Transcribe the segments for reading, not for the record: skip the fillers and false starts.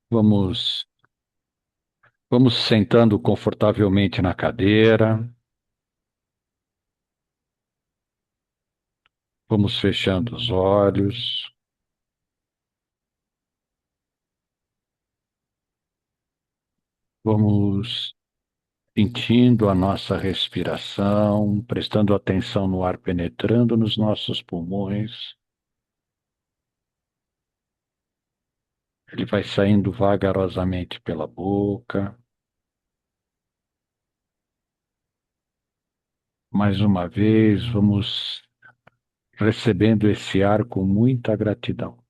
Vamos, vamos sentando confortavelmente na cadeira, vamos fechando os olhos, vamos sentindo a nossa respiração, prestando atenção no ar penetrando nos nossos pulmões. Ele vai saindo vagarosamente pela boca. Mais uma vez, vamos recebendo esse ar com muita gratidão.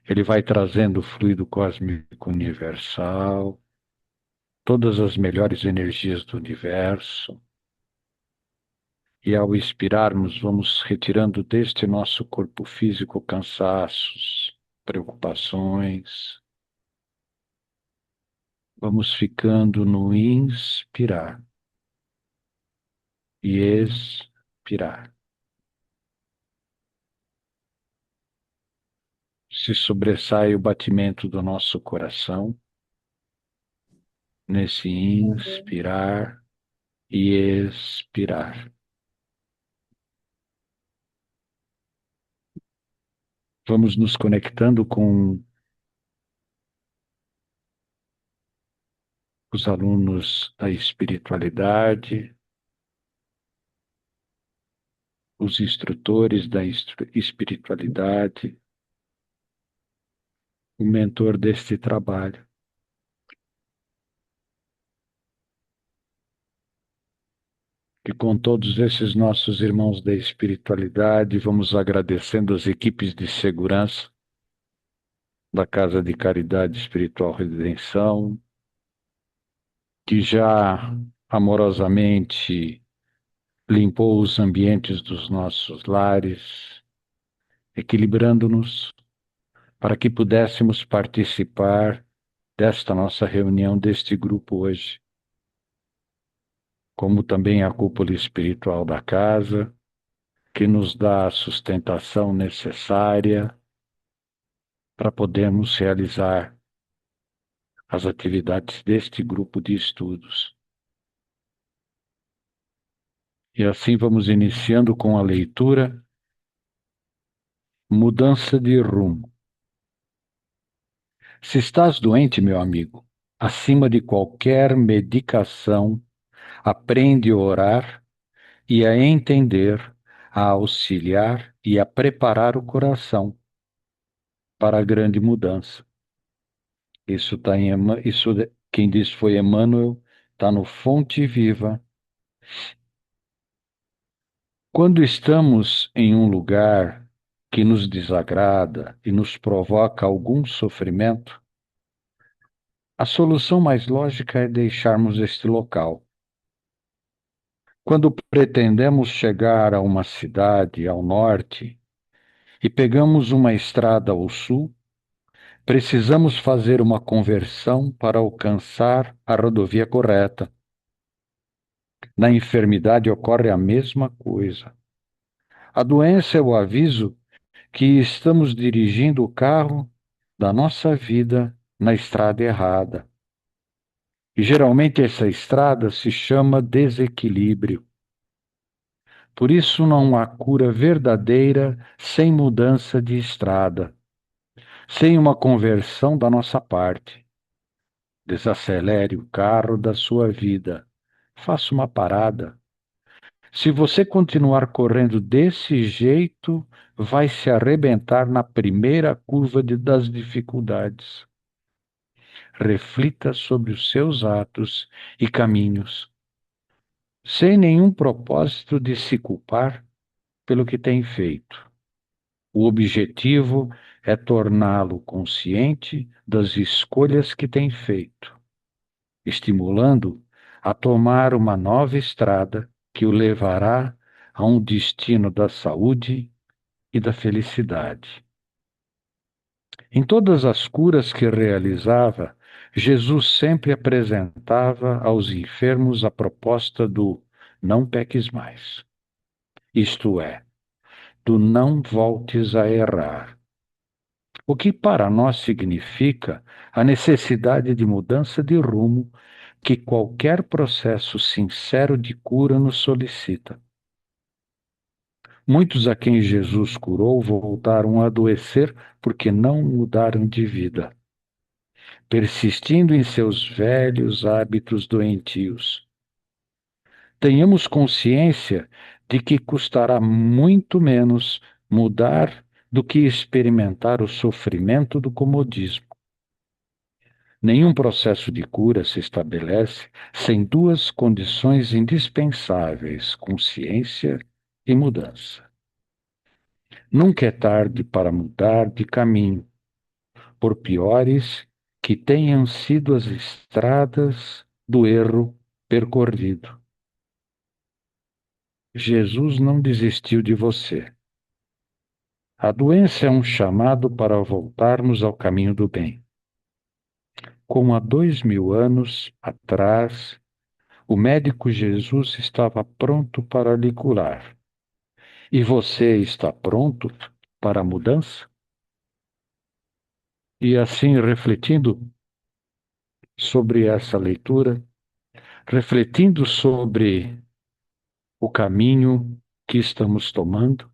Ele vai trazendo o fluido cósmico universal, todas as melhores energias do universo, e ao expirarmos, vamos retirando deste nosso corpo físico cansaços, preocupações. Vamos ficando no inspirar e expirar. Se sobressai o batimento do nosso coração, nesse inspirar e expirar. Vamos nos conectando com os alunos da espiritualidade, os instrutores da espiritualidade, o mentor deste trabalho. E com todos esses nossos irmãos da espiritualidade, vamos agradecendo as equipes de segurança da Casa de Caridade Espiritual Redenção, que já amorosamente limpou os ambientes dos nossos lares, equilibrando-nos para que pudéssemos participar desta nossa reunião, deste grupo hoje, como também a cúpula espiritual da casa, que nos dá a sustentação necessária para podermos realizar as atividades deste grupo de estudos. E assim vamos iniciando com a leitura Mudança de Rumo. Se estás doente, meu amigo, acima de qualquer medicação, aprende a orar e a entender, a auxiliar e a preparar o coração para a grande mudança. Isso está quem disse foi Emmanuel, está no Fonte Viva. Quando estamos em um lugar que nos desagrada e nos provoca algum sofrimento, a solução mais lógica é deixarmos este local. Quando pretendemos chegar a uma cidade ao norte e pegamos uma estrada ao sul, precisamos fazer uma conversão para alcançar a rodovia correta. Na enfermidade ocorre a mesma coisa. A doença é o aviso que estamos dirigindo o carro da nossa vida na estrada errada. E geralmente essa estrada se chama desequilíbrio. Por isso não há cura verdadeira sem mudança de estrada, sem uma conversão da nossa parte. Desacelere o carro da sua vida. Faça uma parada. Se você continuar correndo desse jeito, vai se arrebentar na primeira curva das dificuldades. Reflita sobre os seus atos e caminhos, sem nenhum propósito de se culpar pelo que tem feito. O objetivo é torná-lo consciente das escolhas que tem feito, estimulando a tomar uma nova estrada que o levará a um destino da saúde e da felicidade. Em todas as curas que realizava, Jesus sempre apresentava aos enfermos a proposta do não peques mais. Isto é, do não voltes a errar. o que para nós significa a necessidade de mudança de rumo que qualquer processo sincero de cura nos solicita. Muitos a quem Jesus curou voltaram a adoecer porque não mudaram de vida, persistindo em seus velhos hábitos doentios. Tenhamos consciência de que custará muito menos mudar do que experimentar o sofrimento do comodismo. Nenhum processo de cura se estabelece sem duas condições indispensáveis: consciência e mudança. Nunca é tarde para mudar de caminho, por piores que tenham sido as estradas do erro percorrido. Jesus não desistiu de você. A doença é um chamado para voltarmos ao caminho do bem. Como há 2000 anos atrás, o médico Jesus estava pronto para lhe curar. E você está pronto para a mudança? E assim, refletindo sobre essa leitura, refletindo sobre o caminho que estamos tomando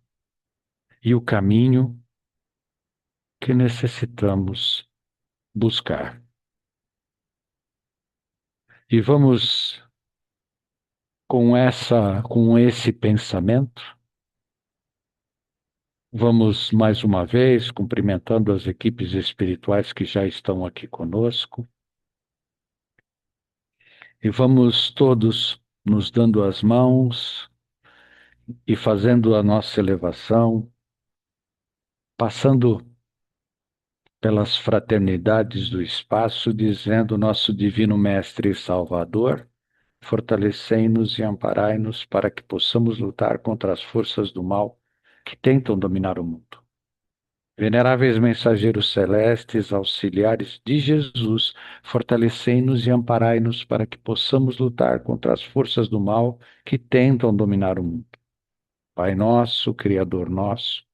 e o caminho que necessitamos buscar. E vamos com esse pensamento, vamos mais uma vez cumprimentando as equipes espirituais que já estão aqui conosco e vamos todos nos dando as mãos e fazendo a nossa elevação, passando pelas fraternidades do espaço, dizendo: nosso Divino Mestre e Salvador, fortalecei-nos e amparai-nos para que possamos lutar contra as forças do mal que tentam dominar o mundo. Veneráveis mensageiros celestes, auxiliares de Jesus, fortalecei-nos e amparai-nos para que possamos lutar contra as forças do mal que tentam dominar o mundo. Pai nosso, Criador nosso,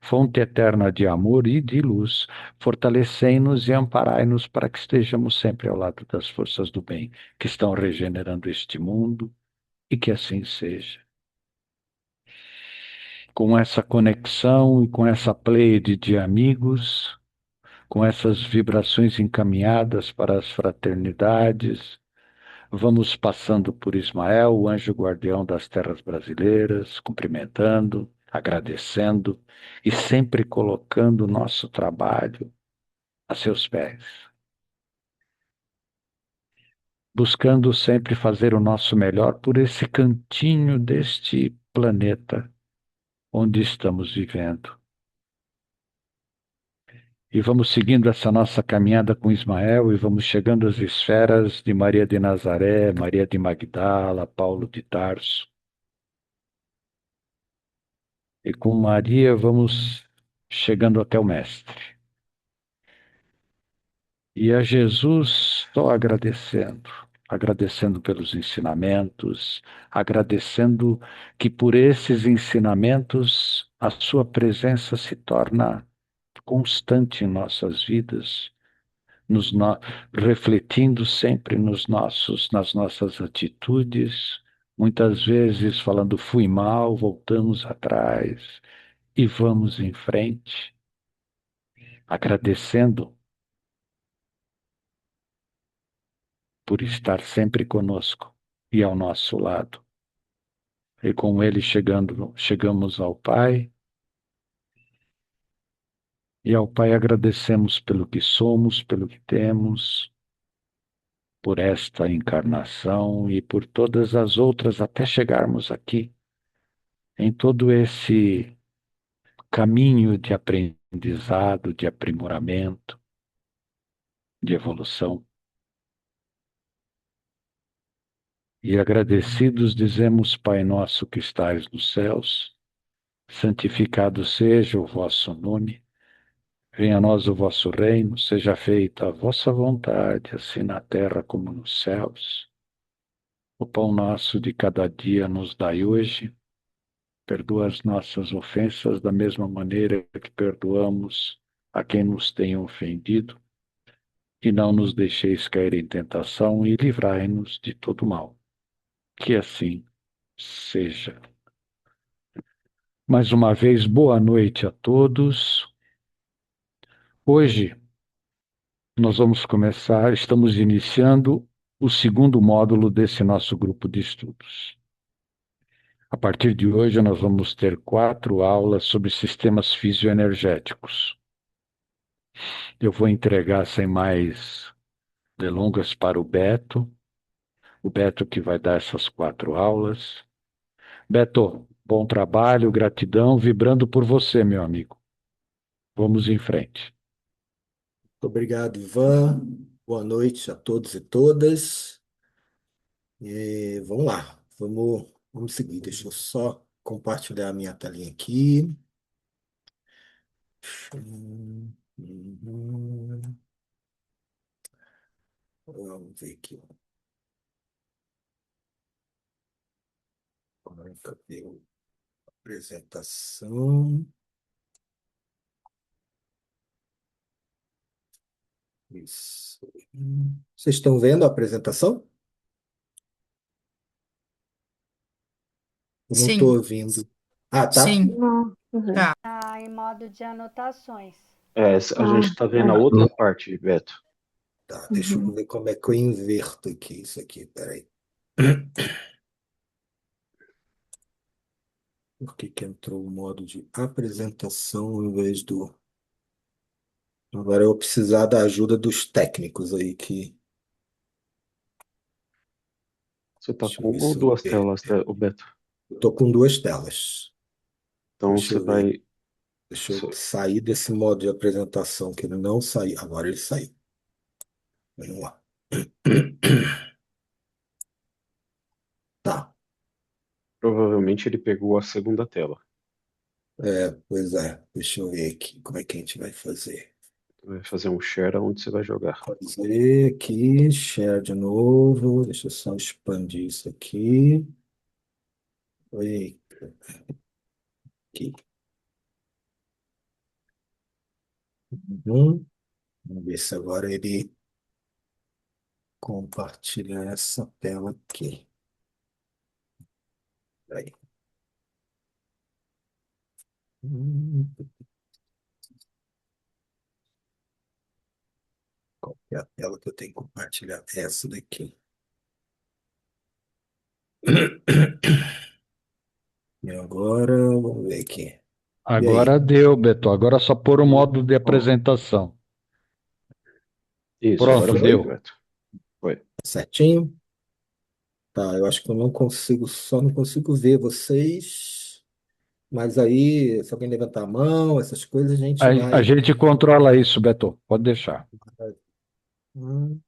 fonte eterna de amor e de luz, fortalecei-nos e amparai-nos para que estejamos sempre ao lado das forças do bem que estão regenerando este mundo, e que assim seja. Com essa conexão e com essa pleiade de amigos, com essas vibrações encaminhadas para as fraternidades, vamos passando por Ismael, o anjo guardião das terras brasileiras, cumprimentando, agradecendo e sempre colocando o nosso trabalho a seus pés, buscando sempre fazer o nosso melhor por esse cantinho deste planeta onde estamos vivendo. E vamos seguindo essa nossa caminhada com Ismael e vamos chegando às esferas de Maria de Nazaré, Maria de Magdala, Paulo de Tarso. E com Maria vamos chegando até o Mestre. E a Jesus só agradecendo, agradecendo pelos ensinamentos, agradecendo que por esses ensinamentos a sua presença se torna constante em nossas vidas, refletindo sempre nas nossas atitudes, muitas vezes falando fui mal, voltamos atrás e vamos em frente, agradecendo por estar sempre conosco e ao nosso lado. E com ele chegamos ao Pai, e ao Pai agradecemos pelo que somos, pelo que temos, por esta encarnação e por todas as outras até chegarmos aqui, em todo esse caminho de aprendizado, de aprimoramento, de evolução. E agradecidos dizemos: Pai nosso que estais nos céus, santificado seja o vosso nome, venha a nós o vosso reino, seja feita a vossa vontade, assim na terra como nos céus. O pão nosso de cada dia nos dai hoje, perdoa as nossas ofensas da mesma maneira que perdoamos a quem nos tenha ofendido, e não nos deixeis cair em tentação, e livrai-nos de todo mal. Que assim seja. Mais uma vez, boa noite a todos. Hoje nós vamos começar, estamos iniciando o segundo módulo desse nosso grupo de estudos. A partir de hoje, nós vamos ter 4 aulas sobre sistemas fisioenergéticos. Eu vou entregar sem mais delongas para o Beto que vai dar essas 4 aulas. Beto, bom trabalho, gratidão, vibrando por você, meu amigo. Vamos em frente. Muito obrigado, Ivan. Boa noite a todos e todas. Vamos lá, vamos seguir. Deixa eu só compartilhar a minha telinha aqui. Vamos ver aqui. Cadê a apresentação? Isso. Vocês estão vendo a apresentação? Eu não estou Sim, ouvindo. Ah, tá. sim, Não, uhum. tá. Tá em modo de anotações. A Ah, gente está vendo a é. outra parte, Beto. Tá, deixa eu Uhum. ver como é que eu inverto aqui isso aqui. Peraí. Por que que entrou o modo de apresentação em vez do. Agora eu vou precisar da ajuda dos técnicos aí que. Você está Deixa eu com ver uma ou se eu duas ver. telas, o Beto? Eu tô com duas telas. Então Deixa você eu ver. vai. Deixa eu você- sair desse modo de apresentação que ele não saiu. Agora ele saiu. Vamos lá. Tá. Provavelmente ele pegou a segunda tela. Pois é. Deixa eu ver aqui como é que a gente vai fazer. Vai fazer um share onde você vai jogar. Fazer aqui, share de novo. Deixa eu só expandir isso aqui. Oi, aqui. Vamos ver se agora ele compartilha essa tela aqui. Aí. Hum, Qual que é a tela que eu tenho que compartilhar? Essa daqui. E agora, vamos ver aqui. E Agora aí? deu, Beto. Agora é só pôr o modo de Ó, apresentação. isso, agora Pronto, Fechou? foi, deu. Beto. Foi. Certinho? Tá, eu acho que eu não consigo, só não consigo ver vocês. Mas aí, se alguém levantar a mão, essas coisas, a gente A vai. gente controla isso, Beto. Pode deixar. Hum,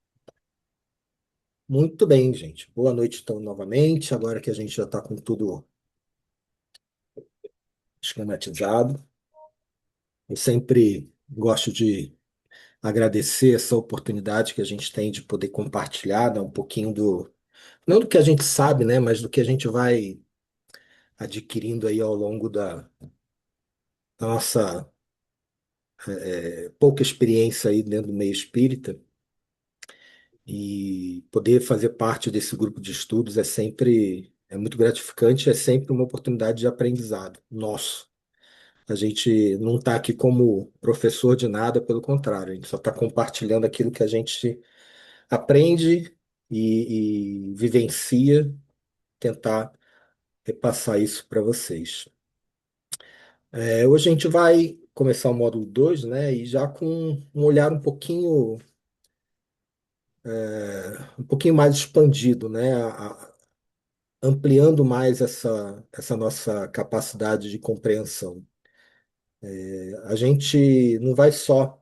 Muito bem, gente. Boa noite, então, novamente. Agora que a gente já está com tudo esquematizado. Eu sempre gosto de agradecer essa oportunidade que a gente tem de poder compartilhar, né, um pouquinho não do que a gente sabe, né, mas do que a gente vai adquirindo aí ao longo da nossa pouca experiência aí dentro do meio espírita. E poder fazer parte desse grupo de estudos é muito gratificante, é sempre uma oportunidade de aprendizado nosso. A gente não está aqui como professor de nada, pelo contrário, a gente só está compartilhando aquilo que a gente aprende e vivencia, tentar repassar isso para vocês. Hoje a gente vai começar o módulo 2, né? E já com um olhar um pouquinho mais expandido, né? Ampliando mais essa nossa capacidade de compreensão. A gente não vai só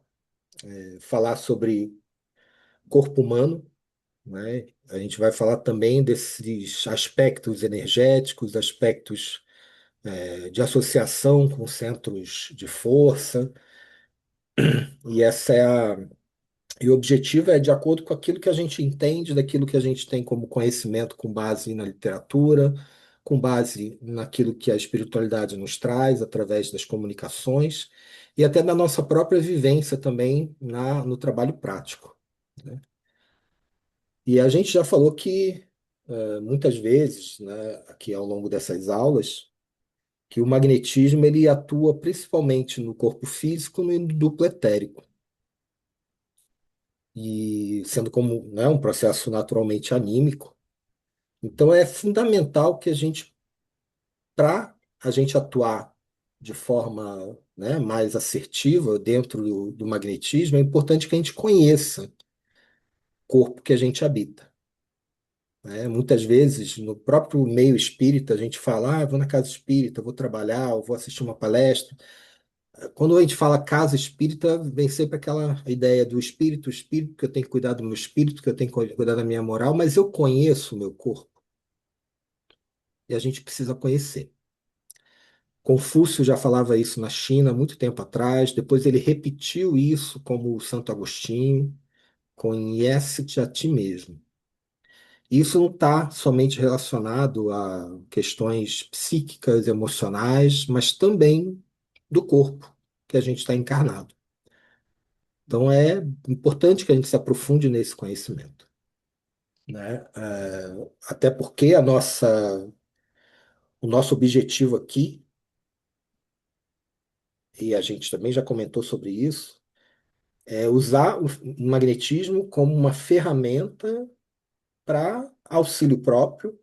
falar sobre corpo humano, né? A gente vai falar também desses aspectos energéticos, aspectos de associação com centros de força, e e o objetivo é de acordo com aquilo que a gente entende, daquilo que a gente tem como conhecimento com base na literatura, com base naquilo que a espiritualidade nos traz através das comunicações, e até da nossa própria vivência também no trabalho prático, né? E a gente já falou que muitas vezes, né, aqui ao longo dessas aulas, que o magnetismo ele atua principalmente no corpo físico e no duplo etérico. E sendo como, né, um processo naturalmente anímico, então é fundamental que para a gente atuar de forma, né, mais assertiva dentro do magnetismo, é importante que a gente conheça o corpo que a gente habita, né? Muitas vezes, no próprio meio espírita, a gente fala, eu vou na casa espírita, vou trabalhar, eu vou assistir uma palestra. Quando a gente fala casa espírita, vem sempre aquela ideia do espírito, o espírito, que eu tenho que cuidar do meu espírito, que eu tenho que cuidar da minha moral, mas eu conheço o meu corpo e a gente precisa conhecer. Confúcio já falava isso na China há muito tempo atrás, depois ele repetiu isso como o Santo Agostinho, conhece-te a ti mesmo. Isso não está somente relacionado a questões psíquicas, emocionais, mas também do corpo que a gente está encarnado. Então é importante que a gente se aprofunde nesse conhecimento, né? Até porque o nosso objetivo aqui, e a gente também já comentou sobre isso, é usar o magnetismo como uma ferramenta para auxílio próprio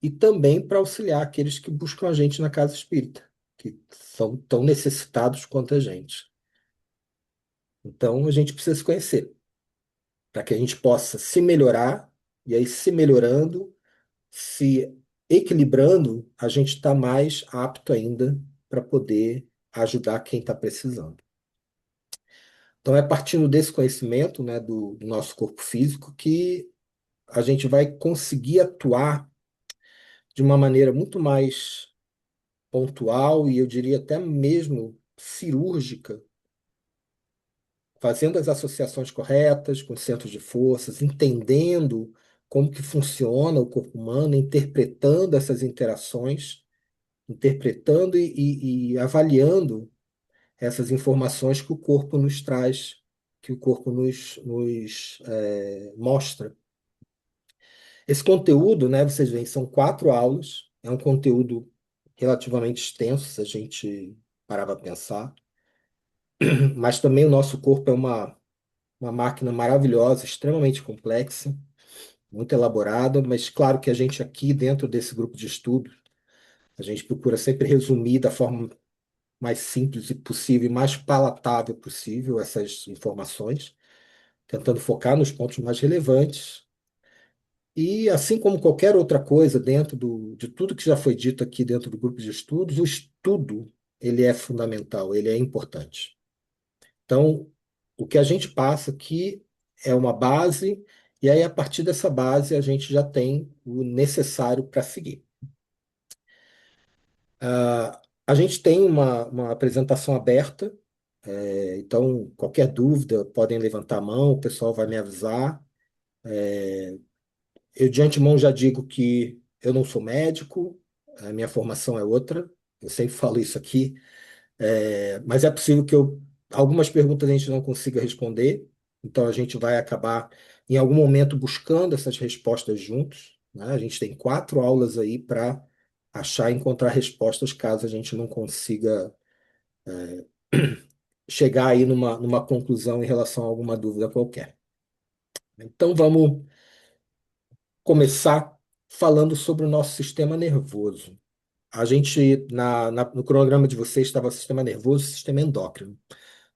e também para auxiliar aqueles que buscam a gente na casa espírita, que são tão necessitados quanto a gente. Então a gente precisa se conhecer, para que a gente possa se melhorar, e aí se melhorando, se equilibrando, a gente está mais apto ainda para poder ajudar quem está precisando. Então, é partindo desse conhecimento, né, do nosso corpo físico que a gente vai conseguir atuar de uma maneira muito mais pontual e eu diria até mesmo cirúrgica, fazendo as associações corretas com os centros de forças, entendendo como que funciona o corpo humano, interpretando essas interações, interpretando e avaliando essas informações que o corpo nos traz, que o corpo nos mostra. Esse conteúdo, né, vocês veem, são 4 aulas, é um conteúdo relativamente extenso, se a gente parar para pensar, mas também o nosso corpo é uma máquina maravilhosa, extremamente complexa, muito elaborada, mas claro que a gente aqui, dentro desse grupo de estudo, a gente procura sempre resumir da forma mais simples e possível e mais palatável possível essas informações, tentando focar nos pontos mais relevantes. E assim como qualquer outra coisa dentro de tudo que já foi dito aqui dentro do grupo de estudos, o estudo ele é fundamental, ele é importante. Então, o que a gente passa aqui é uma base, e aí a partir dessa base a gente já tem o necessário para seguir. A gente tem uma apresentação aberta, então qualquer dúvida podem levantar a mão, o pessoal vai me avisar. Eu de antemão já digo que eu não sou médico, a minha formação é outra, eu sempre falo isso aqui, mas é possível que algumas perguntas a gente não consiga responder, então a gente vai acabar em algum momento buscando essas respostas juntos, né? A gente tem 4 aulas aí para achar e encontrar respostas caso a gente não consiga chegar aí numa conclusão em relação a alguma dúvida qualquer. Então vamos começar falando sobre o nosso sistema nervoso. A gente, no cronograma de vocês, estava sistema nervoso e sistema endócrino.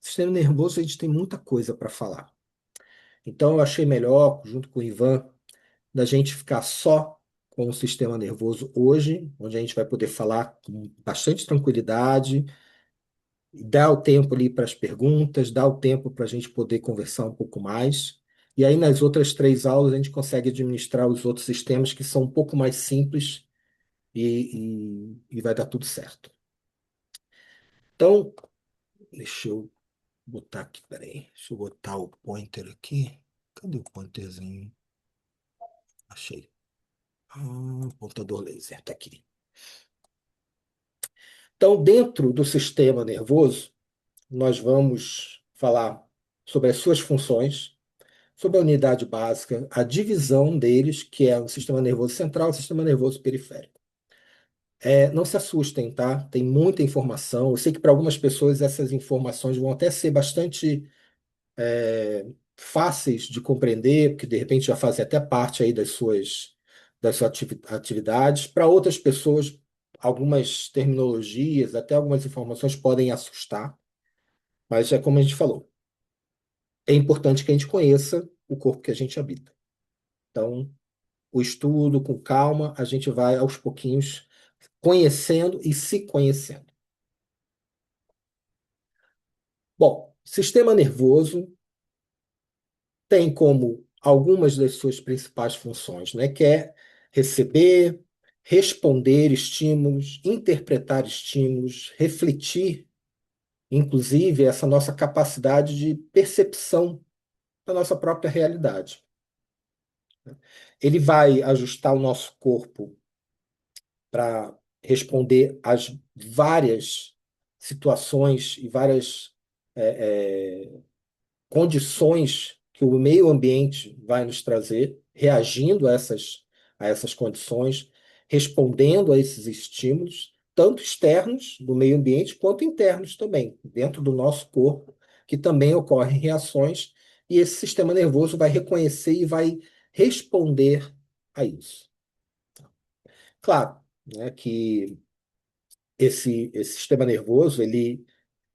Sistema nervoso, a gente tem muita coisa para falar. Então, eu achei melhor, junto com o Ivan, da gente ficar só com o sistema nervoso hoje, onde a gente vai poder falar com bastante tranquilidade, dar o tempo ali para as perguntas, dar o tempo para a gente poder conversar um pouco mais. E aí, nas outras 3 aulas, a gente consegue administrar os outros sistemas que são um pouco mais simples e vai dar tudo certo. Então, deixa eu botar aqui, peraí. Deixa eu botar o pointer aqui. Cadê o pointerzinho? Achei. Apontador laser, tá aqui. Então, dentro do sistema nervoso, nós vamos falar sobre as suas funções, sobre a unidade básica, a divisão deles, que é o sistema nervoso central e o sistema nervoso periférico. Não se assustem, tá? Tem muita informação. Eu sei que para algumas pessoas essas informações vão até ser bastante fáceis de compreender, porque de repente já fazem até parte aí das suas atividades. Para outras pessoas, algumas terminologias, até algumas informações podem assustar, mas é como a gente falou, é importante que a gente conheça o corpo que a gente habita. Então, o estudo com calma, a gente vai aos pouquinhos conhecendo e se conhecendo. Bom, sistema nervoso tem como algumas das suas principais funções, né, que é receber, responder estímulos, interpretar estímulos, refletir, inclusive, essa nossa capacidade de percepção da nossa própria realidade. Ele vai ajustar o nosso corpo para responder às várias situações e várias condições que o meio ambiente vai nos trazer, reagindo a essas condições, respondendo a esses estímulos, tanto externos do meio ambiente quanto internos também, dentro do nosso corpo, que também ocorrem reações, e esse sistema nervoso vai reconhecer e vai responder a isso. Claro, né, que esse sistema nervoso ele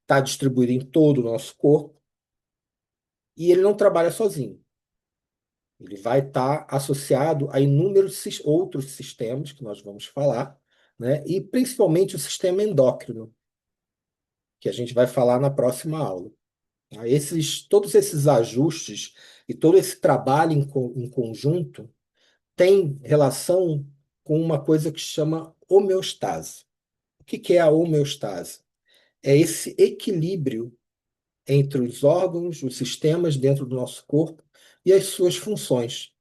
está distribuído em todo o nosso corpo e ele não trabalha sozinho. Ele vai estar associado a inúmeros outros sistemas que nós vamos falar, né? E principalmente o sistema endócrino, que a gente vai falar na próxima aula. Tá? Todos esses ajustes e todo esse trabalho em conjunto tem relação com uma coisa que se chama homeostase. O que é a homeostase? É esse equilíbrio entre os órgãos, os sistemas dentro do nosso corpo e as suas funções.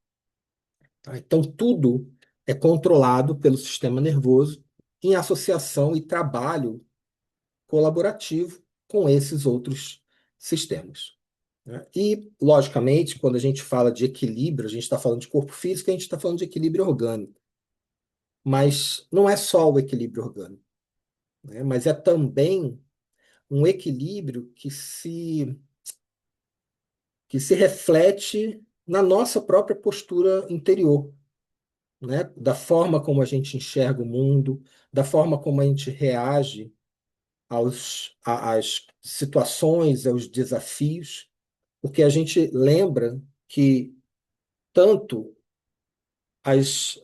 Tá? Então, tudo é controlado pelo sistema nervoso em associação e trabalho colaborativo com esses outros sistemas. Né? E, logicamente, quando a gente fala de equilíbrio, a gente está falando de corpo físico, a gente está falando de equilíbrio orgânico. Mas não é só o equilíbrio orgânico, né? Mas é também um equilíbrio que se reflete na nossa própria postura interior, né? Da forma como a gente enxerga o mundo, da forma como a gente reage às situações, aos desafios, porque a gente lembra que tanto as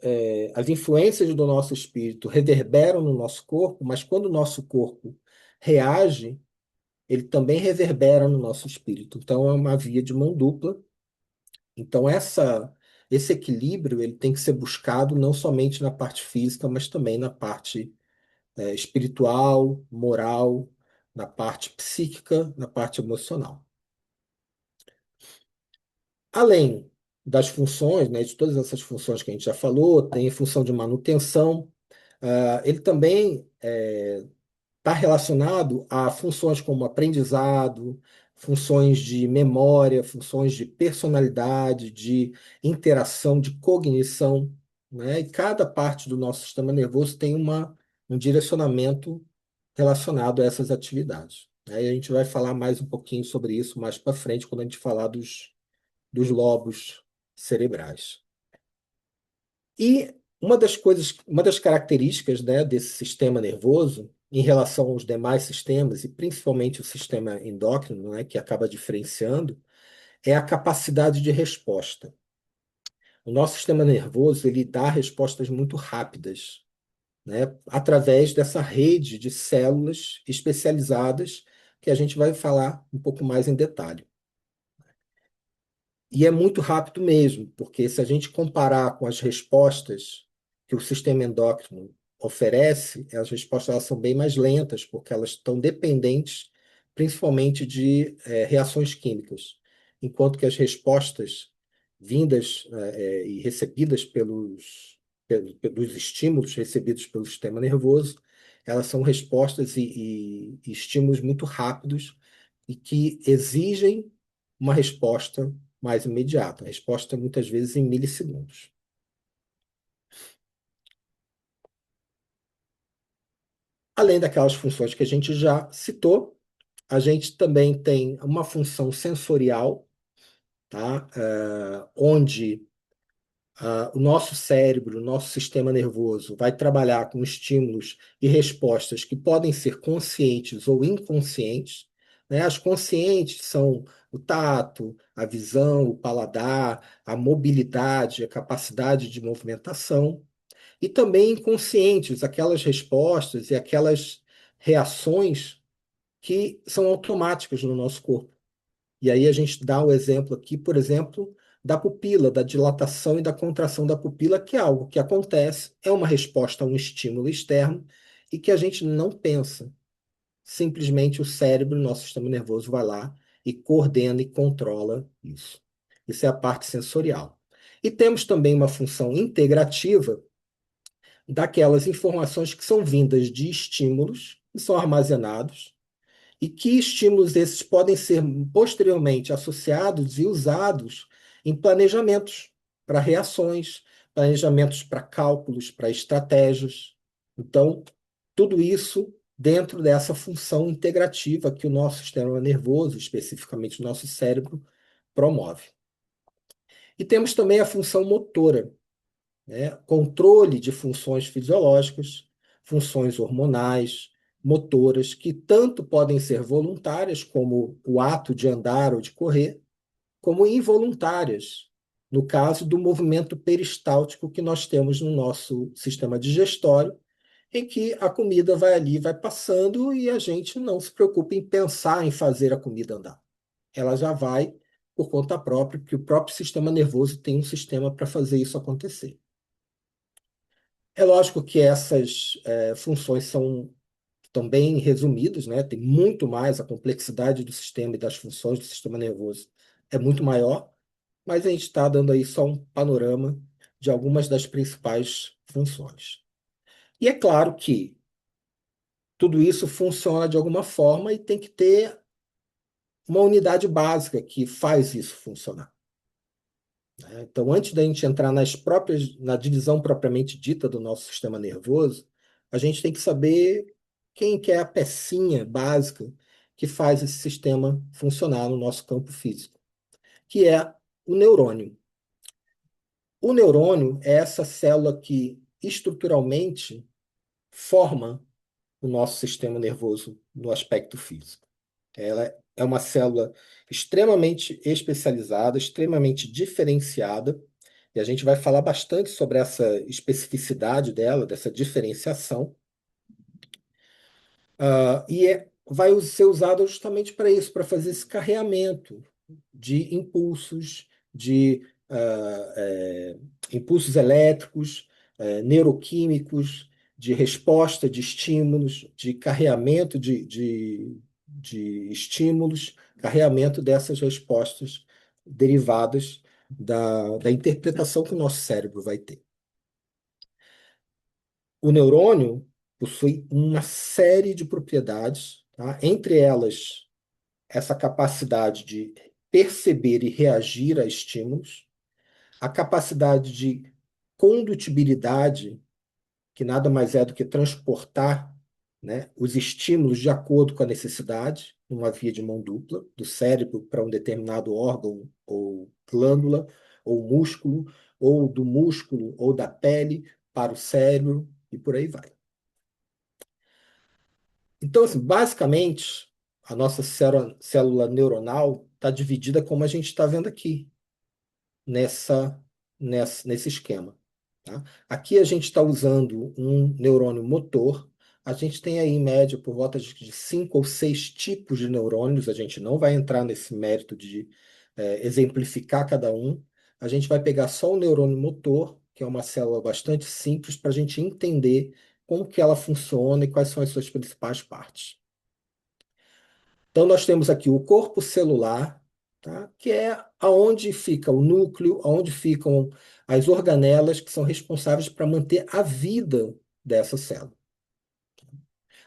influências do nosso espírito reverberam no nosso corpo, mas quando o nosso corpo reage, ele também reverbera no nosso espírito. Então, é uma via de mão dupla. Então, esse equilíbrio ele tem que ser buscado não somente na parte física, mas também na parte espiritual, moral, na parte psíquica, na parte emocional. Além das funções, né, de todas essas funções que a gente já falou, tem a função de manutenção, ele também está relacionado a funções como aprendizado, funções de memória, funções de personalidade, de interação, de cognição, né? E cada parte do nosso sistema nervoso tem um direcionamento relacionado a essas atividades. Aí a gente vai falar mais um pouquinho sobre isso mais para frente, quando a gente falar dos lobos cerebrais. E uma das características, né, desse sistema nervoso, em relação aos demais sistemas, e principalmente o sistema endócrino, né, que acaba diferenciando, é a capacidade de resposta. O nosso sistema nervoso ele dá respostas muito rápidas, né, através dessa rede de células especializadas que a gente vai falar um pouco mais em detalhe. E é muito rápido mesmo, porque se a gente comparar com as respostas que o sistema endócrino oferece, as respostas elas são bem mais lentas, porque elas estão dependentes principalmente de reações químicas, enquanto que as respostas vindas e recebidas pelos estímulos recebidos pelo sistema nervoso, elas são respostas e estímulos muito rápidos e que exigem uma resposta mais imediata. A resposta, muitas vezes, em milissegundos. Além daquelas funções que a gente já citou, a gente também tem uma função sensorial, tá? Onde o nosso cérebro, o nosso sistema nervoso vai trabalhar com estímulos e respostas que podem ser conscientes ou inconscientes, né? As conscientes são o tato, a visão, o paladar, a mobilidade, a capacidade de movimentação, e também inconscientes, aquelas respostas e aquelas reações que são automáticas no nosso corpo. E aí a gente dá um exemplo aqui, por exemplo, da pupila, da dilatação e da contração da pupila, que é algo que acontece, é uma resposta a um estímulo externo e que a gente não pensa. Simplesmente o cérebro, o nosso sistema nervoso vai lá e coordena e controla isso. Isso é a parte sensorial. E temos também uma função integrativa daquelas informações que são vindas de estímulos, que são armazenados, e que estímulos esses podem ser posteriormente associados e usados em planejamentos para reações, planejamentos para cálculos, para estratégias. Então, tudo isso dentro dessa função integrativa que o nosso sistema nervoso, especificamente o nosso cérebro, promove. E temos também a função motora, né? Controle de funções fisiológicas, funções hormonais, motoras, que tanto podem ser voluntárias, como o ato de andar ou de correr, como involuntárias, no caso do movimento peristáltico que nós temos no nosso sistema digestório, em que a comida vai ali, vai passando e a gente não se preocupa em pensar em fazer a comida andar. Ela já vai por conta própria, porque o próprio sistema nervoso tem um sistema para fazer isso acontecer. É lógico que essas funções são também resumidas, né? Tem muito mais, a complexidade do sistema e das funções do sistema nervoso é muito maior, mas a gente está dando aí só um panorama de algumas das principais funções. E é claro que tudo isso funciona de alguma forma e tem que ter uma unidade básica que faz isso funcionar, né? Então, antes da gente entrar na divisão propriamente dita do nosso sistema nervoso, a gente tem que saber quem que é a pecinha básica que faz esse sistema funcionar no nosso campo físico, que é o neurônio. O neurônio é essa célula que estruturalmente forma o nosso sistema nervoso no aspecto físico. Ela é uma célula extremamente especializada, extremamente diferenciada, e a gente vai falar bastante sobre essa especificidade dela, dessa diferenciação, vai ser usada justamente para isso, para fazer esse carreamento de impulsos, de impulsos elétricos, neuroquímicos, de resposta de estímulos, de carreamento de estímulos, carreamento dessas respostas derivadas da interpretação que o nosso cérebro vai ter. O neurônio possui uma série de propriedades, tá? Entre elas, essa capacidade de perceber e reagir a estímulos, a capacidade de condutibilidade, que nada mais é do que transportar, né, os estímulos de acordo com a necessidade, numa via de mão dupla, do cérebro para um determinado órgão ou glândula, ou músculo, ou do músculo ou da pele para o cérebro, e por aí vai. Então, assim, basicamente, a nossa célula neuronal está dividida como a gente está vendo aqui, nesse esquema, tá? Aqui a gente está usando um neurônio motor. A gente tem aí, em média, por volta de 5 ou 6 tipos de neurônios. A gente não vai entrar nesse mérito de exemplificar cada um. A gente vai pegar só o neurônio motor, que é uma célula bastante simples, para a gente entender como que ela funciona e quais são as suas principais partes. Então, nós temos aqui o corpo celular, tá? Que é aonde fica o núcleo, aonde ficam as organelas que são responsáveis para manter a vida dessa célula.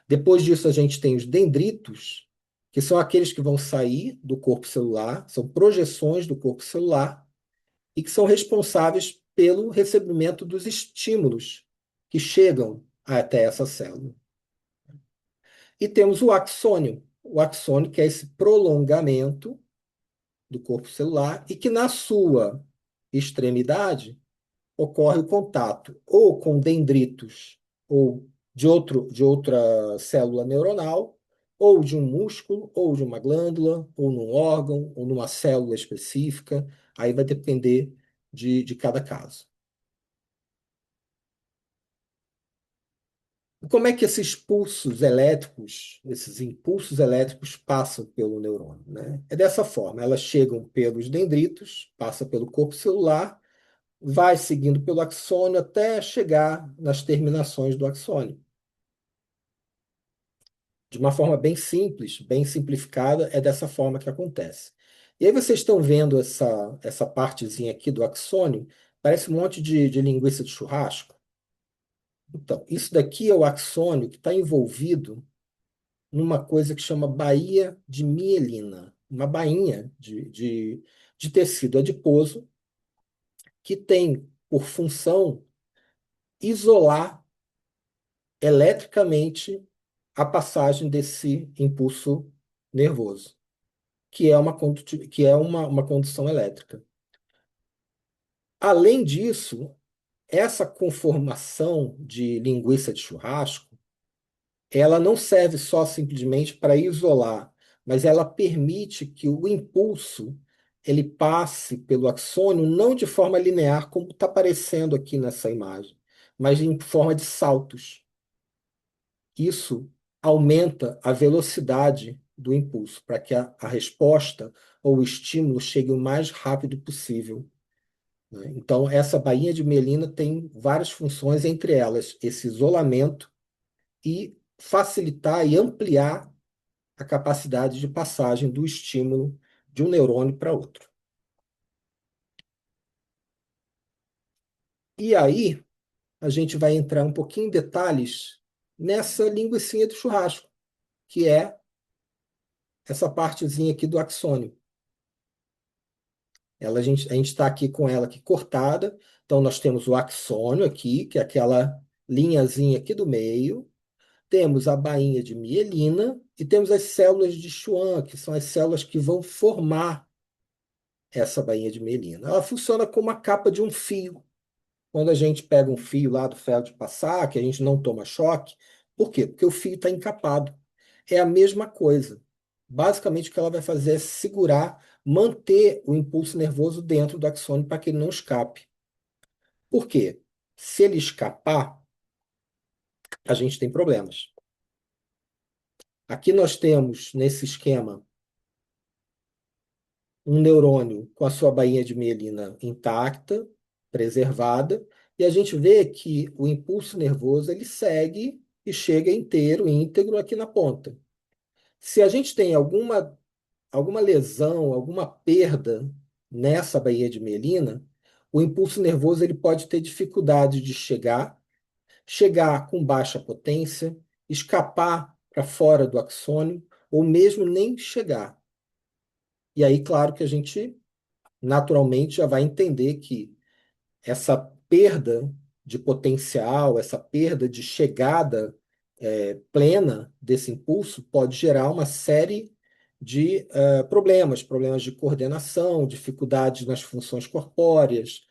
Depois disso, a gente tem os dendritos, que são aqueles que vão sair do corpo celular, são projeções do corpo celular, e que são responsáveis pelo recebimento dos estímulos que chegam até essa célula. E temos o axônio que é esse prolongamento do corpo celular e que na sua extremidade ocorre o contato ou com dendritos ou de outra célula neuronal, ou de um músculo, ou de uma glândula, ou num órgão, ou numa célula específica. Aí vai depender de cada caso. Como é que esses impulsos elétricos passam pelo neurônio, né? É dessa forma, elas chegam pelos dendritos, passa pelo corpo celular, vai seguindo pelo axônio até chegar nas terminações do axônio. De uma forma bem simples, bem simplificada, é dessa forma que acontece. E aí vocês estão vendo essa partezinha aqui do axônio, parece um monte de linguiça de churrasco. Então, isso daqui é o axônio que está envolvido numa coisa que chama baía de mielina, uma bainha de tecido adiposo que tem por função isolar eletricamente a passagem desse impulso nervoso, que é uma condução elétrica. Além disso, essa conformação de linguiça de churrasco, ela não serve só simplesmente para isolar, mas ela permite que o impulso ele passe pelo axônio não de forma linear, como está aparecendo aqui nessa imagem, mas em forma de saltos. Isso aumenta a velocidade do impulso, para que a resposta ou o estímulo chegue o mais rápido possível, né? Então, essa bainha de mielina tem várias funções, entre elas esse isolamento e facilitar e ampliar a capacidade de passagem do estímulo de um neurônio para outro. E aí, a gente vai entrar um pouquinho em detalhes nessa linguicinha do churrasco, que é essa partezinha aqui do axônio. A gente está aqui com ela aqui cortada. Então, nós temos o axônio aqui, que é aquela linhazinha aqui do meio. Temos a bainha de mielina e temos as células de Schwann, que são as células que vão formar essa bainha de mielina. Ela funciona como a capa de um fio. Quando a gente pega um fio lá do ferro de passar, que a gente não toma choque, por quê? Porque o fio está encapado. É a mesma coisa. Basicamente, o que ela vai fazer é segurar, manter o impulso nervoso dentro do axônio para que ele não escape. Por quê? Se ele escapar, a gente tem problemas. Aqui nós temos, nesse esquema, um neurônio com a sua bainha de mielina intacta, preservada, e a gente vê que o impulso nervoso ele segue e chega inteiro, íntegro aqui na ponta. Se a gente tem alguma lesão, alguma perda nessa baía de mielina, o impulso nervoso ele pode ter dificuldade de chegar com baixa potência, escapar para fora do axônio, ou mesmo nem chegar. E aí, claro que a gente naturalmente já vai entender que essa perda de potencial, essa perda de chegada plena desse impulso pode gerar uma série de problemas de coordenação, dificuldades nas funções corpóreas,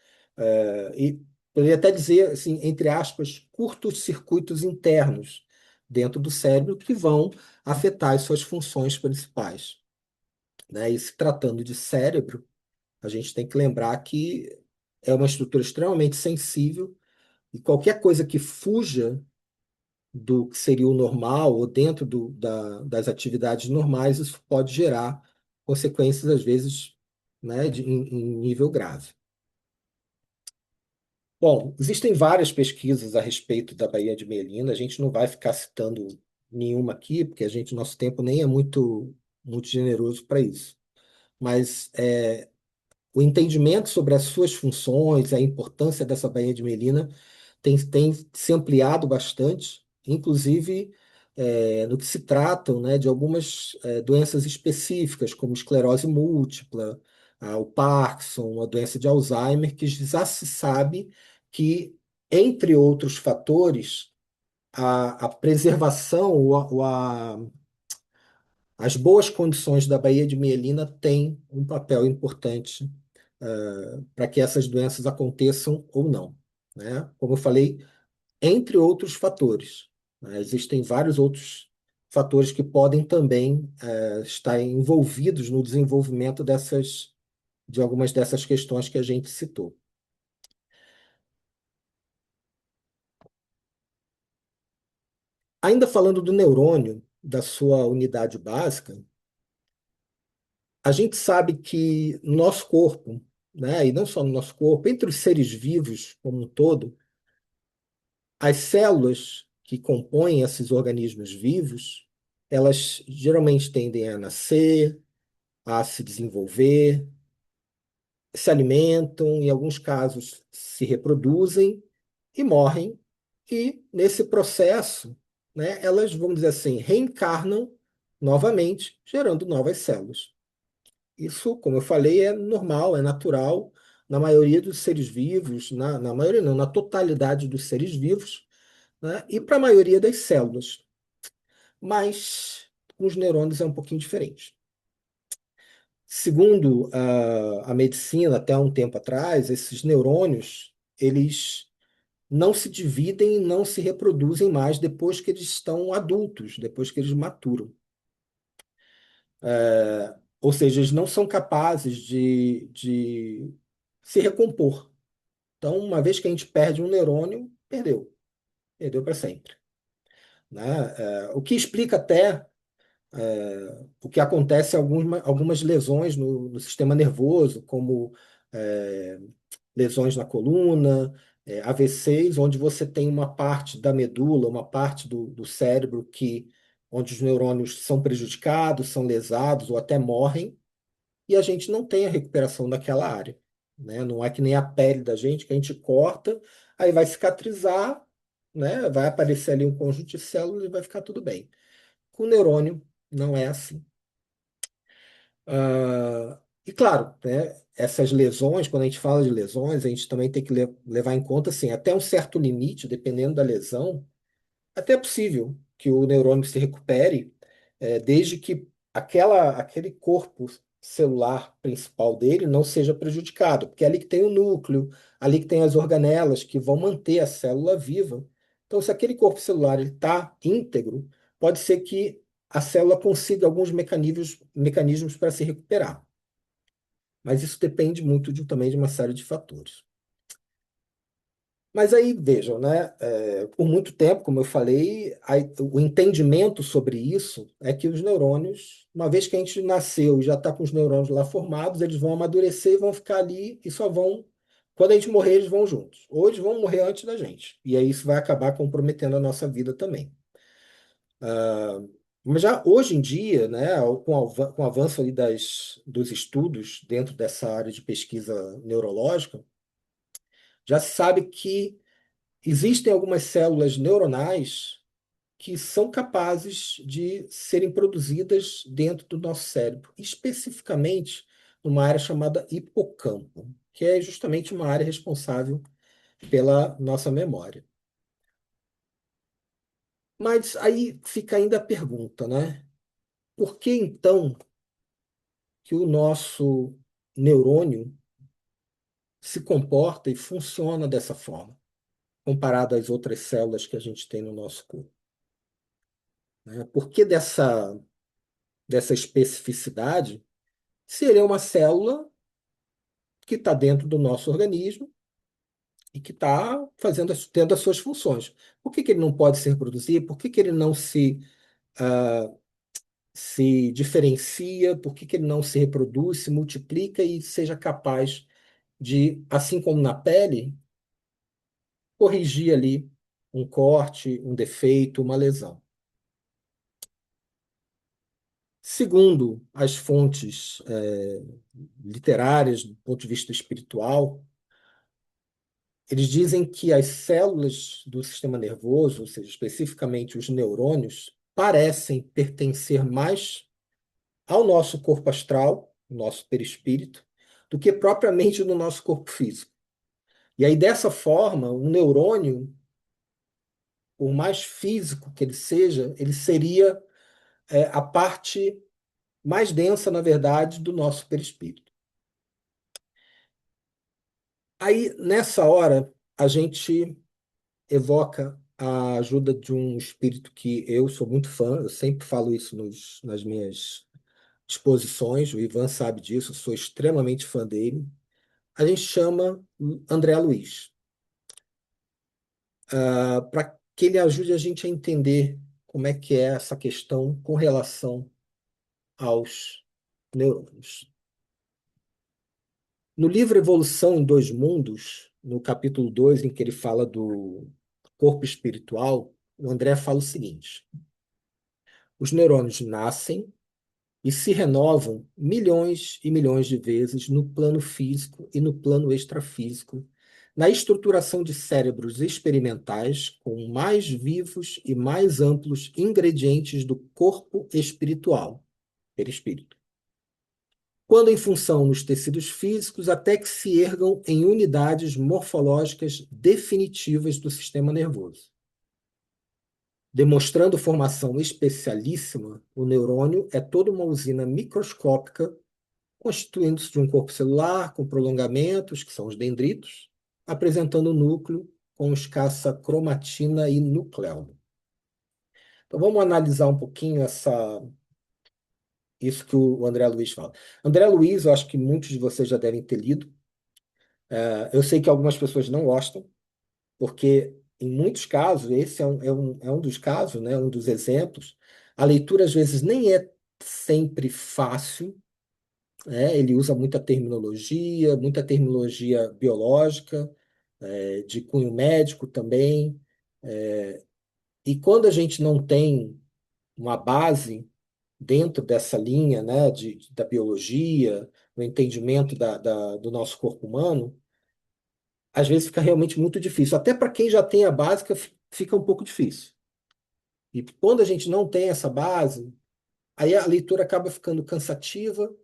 e poderia até dizer, assim, entre aspas, curtos-circuitos internos dentro do cérebro que vão afetar as suas funções principais, né? E se tratando de cérebro, a gente tem que lembrar que é uma estrutura extremamente sensível e qualquer coisa que fuja do que seria o normal ou dentro das atividades normais, isso pode gerar consequências, às vezes, né, em nível grave. Bom, existem várias pesquisas a respeito da baía de mielina, a gente não vai ficar citando nenhuma aqui, porque nosso tempo nem é muito generoso para isso. Mas o entendimento sobre as suas funções, a importância dessa baía de mielina tem se ampliado bastante, inclusive no que se tratam, né, de algumas doenças específicas, como esclerose múltipla, o Parkinson, a doença de Alzheimer, que já se sabe que, entre outros fatores, a preservação as boas condições da baía de mielina têm um papel importante para que essas doenças aconteçam ou não, né? Como eu falei, entre outros fatores, né? Existem vários outros fatores que podem também estar envolvidos no desenvolvimento de algumas dessas questões que a gente citou. Ainda falando do neurônio, da sua unidade básica, a gente sabe que no nosso corpo, né, e não só no nosso corpo, entre os seres vivos como um todo, as células que compõem esses organismos vivos, elas geralmente tendem a nascer, a se desenvolver, se alimentam, em alguns casos se reproduzem e morrem. E nesse processo, né, elas, vamos dizer assim, reencarnam novamente, gerando novas células. Isso, como eu falei, é normal, é natural na maioria dos seres vivos, na maioria não, na totalidade dos seres vivos, né? E para a maioria das células. Mas com os neurônios é um pouquinho diferente. Segundo a medicina, até um tempo atrás, esses neurônios, eles não se dividem e não se reproduzem mais depois que eles estão adultos, depois que eles maturam. Ou seja, eles não são capazes de se recompor. Então, uma vez que a gente perde um neurônio, perdeu. Perdeu para sempre. Né? O que explica até o que acontece em algumas lesões no sistema nervoso, como é, lesões na coluna, AVCs, onde você tem uma parte da medula, uma parte do cérebro onde os neurônios são prejudicados, são lesados ou até morrem, e a gente não tem a recuperação daquela área. Né? Não é que nem a pele da gente, que a gente corta, aí vai cicatrizar, né? Vai aparecer ali um conjunto de células e vai ficar tudo bem. Com o neurônio, não é assim. E claro, né, essas lesões, quando a gente fala de lesões, a gente também tem que levar em conta assim, até um certo limite, dependendo da lesão, até é possível que o neurônio se recupere, desde que aquele corpo celular principal dele não seja prejudicado, porque é ali que tem o núcleo, ali que tem as organelas que vão manter a célula viva. Então, se aquele corpo celular está íntegro, pode ser que a célula consiga alguns mecanismos para se recuperar. Mas isso depende muito também de uma série de fatores. Mas aí, vejam, né? Por muito tempo, como eu falei, o entendimento sobre isso é que os neurônios, uma vez que a gente nasceu e já está com os neurônios lá formados, eles vão amadurecer e vão ficar ali e só vão. Quando a gente morrer, eles vão juntos. Ou eles vão morrer antes da gente. E aí isso vai acabar comprometendo a nossa vida também. Mas já hoje em dia, né, com o avanço ali dos estudos dentro dessa área de pesquisa neurológica, já se sabe que existem algumas células neuronais que são capazes de serem produzidas dentro do nosso cérebro, especificamente numa área chamada hipocampo, que é justamente uma área responsável pela nossa memória. Mas aí fica ainda a pergunta, né? Por que então que o nosso neurônio se comporta e funciona dessa forma, comparado às outras células que a gente tem no nosso corpo? Né? Por que dessa especificidade, se ele é uma célula que está dentro do nosso organismo e que está tendo as suas funções? Por que ele não pode se reproduzir? Por que ele não se diferencia? Por que ele não se reproduz, se multiplica e seja capaz de, assim como na pele, corrigir ali um corte, um defeito, uma lesão? Segundo as fontes literárias, do ponto de vista espiritual, eles dizem que as células do sistema nervoso, ou seja, especificamente os neurônios, parecem pertencer mais ao nosso corpo astral, o nosso perispírito, do que propriamente no nosso corpo físico. E aí, dessa forma, um neurônio, por mais físico que ele seria a parte mais densa, na verdade, do nosso perispírito. Aí, nessa hora, a gente evoca a ajuda de um espírito que eu sou muito fã, eu sempre falo isso nas minhas exposições, o Ivan sabe disso, eu sou extremamente fã dele. A gente chama André Luiz, para que ele ajude a gente a entender como é que é essa questão com relação aos neurônios. No livro Evolução em Dois Mundos, no capítulo 2, em que ele fala do corpo espiritual, o André fala o seguinte: os neurônios nascem e se renovam milhões e milhões de vezes no plano físico e no plano extrafísico, na estruturação de cérebros experimentais com mais vivos e mais amplos ingredientes do corpo espiritual, perispírito. Quando em função nos tecidos físicos, até que se ergam em unidades morfológicas definitivas do sistema nervoso. Demonstrando formação especialíssima, o neurônio é toda uma usina microscópica, constituindo-se de um corpo celular com prolongamentos, que são os dendritos, apresentando o núcleo com escassa cromatina e nucleolo. Então vamos analisar um pouquinho isso que o André Luiz fala. André Luiz, eu acho que muitos de vocês já devem ter lido. Eu sei que algumas pessoas não gostam, porque em muitos casos, esse é um dos casos, né, um dos exemplos, a leitura às vezes nem é sempre fácil, né? Ele usa muita terminologia biológica, de cunho médico também, e quando a gente não tem uma base dentro dessa linha, né, da biologia, no entendimento do nosso corpo humano, às vezes fica realmente muito difícil. Até para quem já tem a básica, fica um pouco difícil. E quando a gente não tem essa base, aí a leitura acaba ficando cansativa,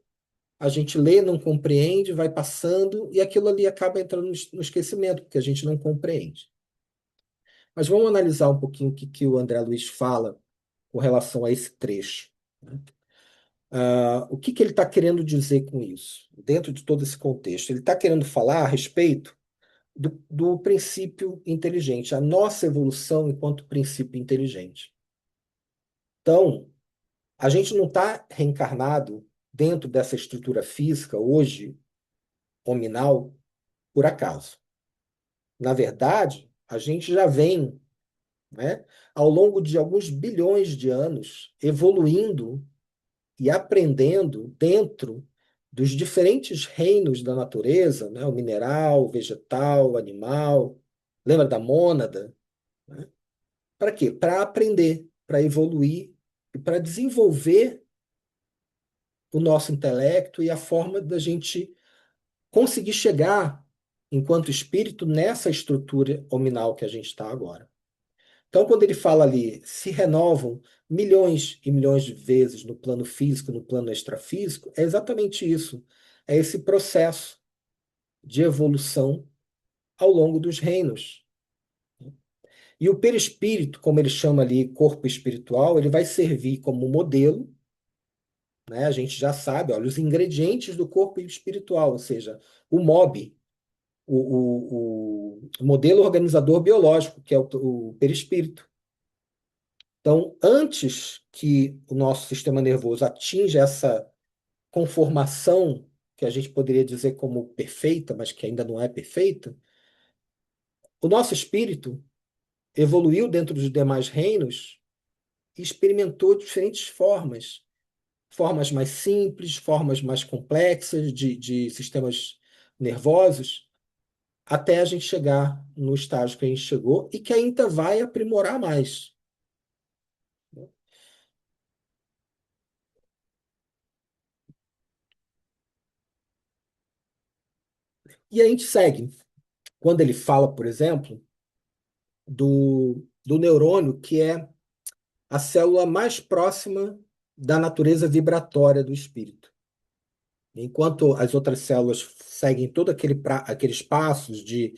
a gente lê, não compreende, vai passando, e aquilo ali acaba entrando no esquecimento, porque a gente não compreende. Mas vamos analisar um pouquinho o que o André Luiz fala com relação a esse trecho, né? O que ele está querendo dizer com isso, dentro de todo esse contexto? Ele está querendo falar a respeito do princípio inteligente, a nossa evolução enquanto princípio inteligente. Então, a gente não está reencarnado dentro dessa estrutura física, hoje, hominal, por acaso. Na verdade, a gente já vem, né, ao longo de alguns bilhões de anos, evoluindo e aprendendo dentro dos diferentes reinos da natureza, né, o mineral, o vegetal, o animal. Lembra da mônada? Né? Para quê? Para aprender, para evoluir e para desenvolver o nosso intelecto e a forma da gente conseguir chegar, enquanto espírito, nessa estrutura hominal que a gente está agora. Então, quando ele fala ali, se renovam milhões e milhões de vezes no plano físico, no plano extrafísico, é exatamente isso. É esse processo de evolução ao longo dos reinos. E o perispírito, como ele chama ali, corpo espiritual, ele vai servir como modelo, né? A gente já sabe, olha, os ingredientes do corpo espiritual, ou seja, o MOB, o modelo organizador biológico, que é o perispírito. Então, antes que o nosso sistema nervoso atinja essa conformação, que a gente poderia dizer como perfeita, mas que ainda não é perfeita, o nosso espírito evoluiu dentro dos demais reinos e experimentou diferentes formas. Formas mais simples, formas mais complexas de sistemas nervosos, até a gente chegar no estágio que a gente chegou e que ainda vai aprimorar mais. E a gente segue. Quando ele fala, por exemplo, do neurônio que é a célula mais próxima da natureza vibratória do espírito. Enquanto as outras células seguem todos aqueles passos de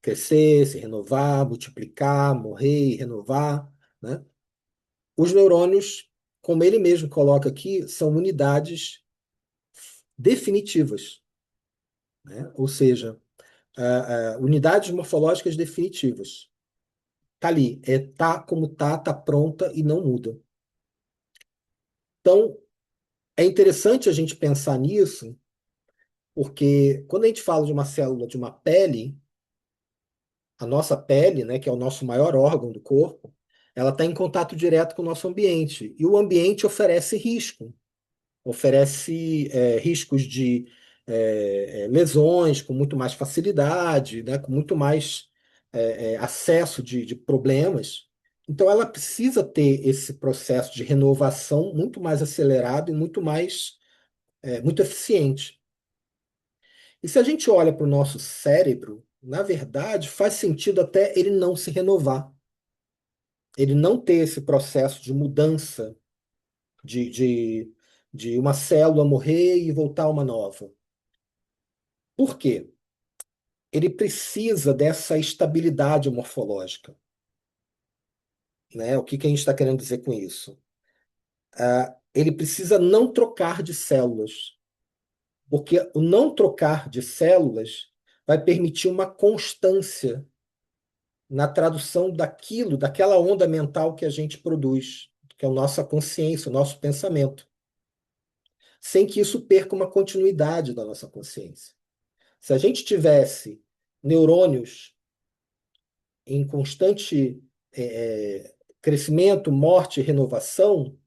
crescer, se renovar, multiplicar, morrer e renovar, né? Os neurônios, como ele mesmo coloca aqui, são unidades definitivas, né? Ou seja, unidades morfológicas definitivas. Tá ali, tá como tá pronta e não muda. Então, é interessante a gente pensar nisso, porque quando a gente fala de uma célula de uma pele, a nossa pele, né, que é o nosso maior órgão do corpo, ela está em contato direto com o nosso ambiente. E o ambiente oferece risco, oferece riscos de lesões com muito mais facilidade, né, com muito mais acesso de problemas. Então, ela precisa ter esse processo de renovação muito mais acelerado e muito eficiente. E se a gente olha para o nosso cérebro, na verdade, faz sentido até ele não se renovar, ele não ter esse processo de mudança, de, de, de uma célula morrer e voltar uma nova. Por quê? Ele precisa dessa estabilidade morfológica, né? O que a gente está querendo dizer com isso? Ele precisa não trocar de células, porque o não trocar de células vai permitir uma constância na tradução daquela onda mental que a gente produz, que é a nossa consciência, o nosso pensamento, sem que isso perca uma continuidade da nossa consciência. Se a gente tivesse neurônios em constante crescimento, morte e renovação,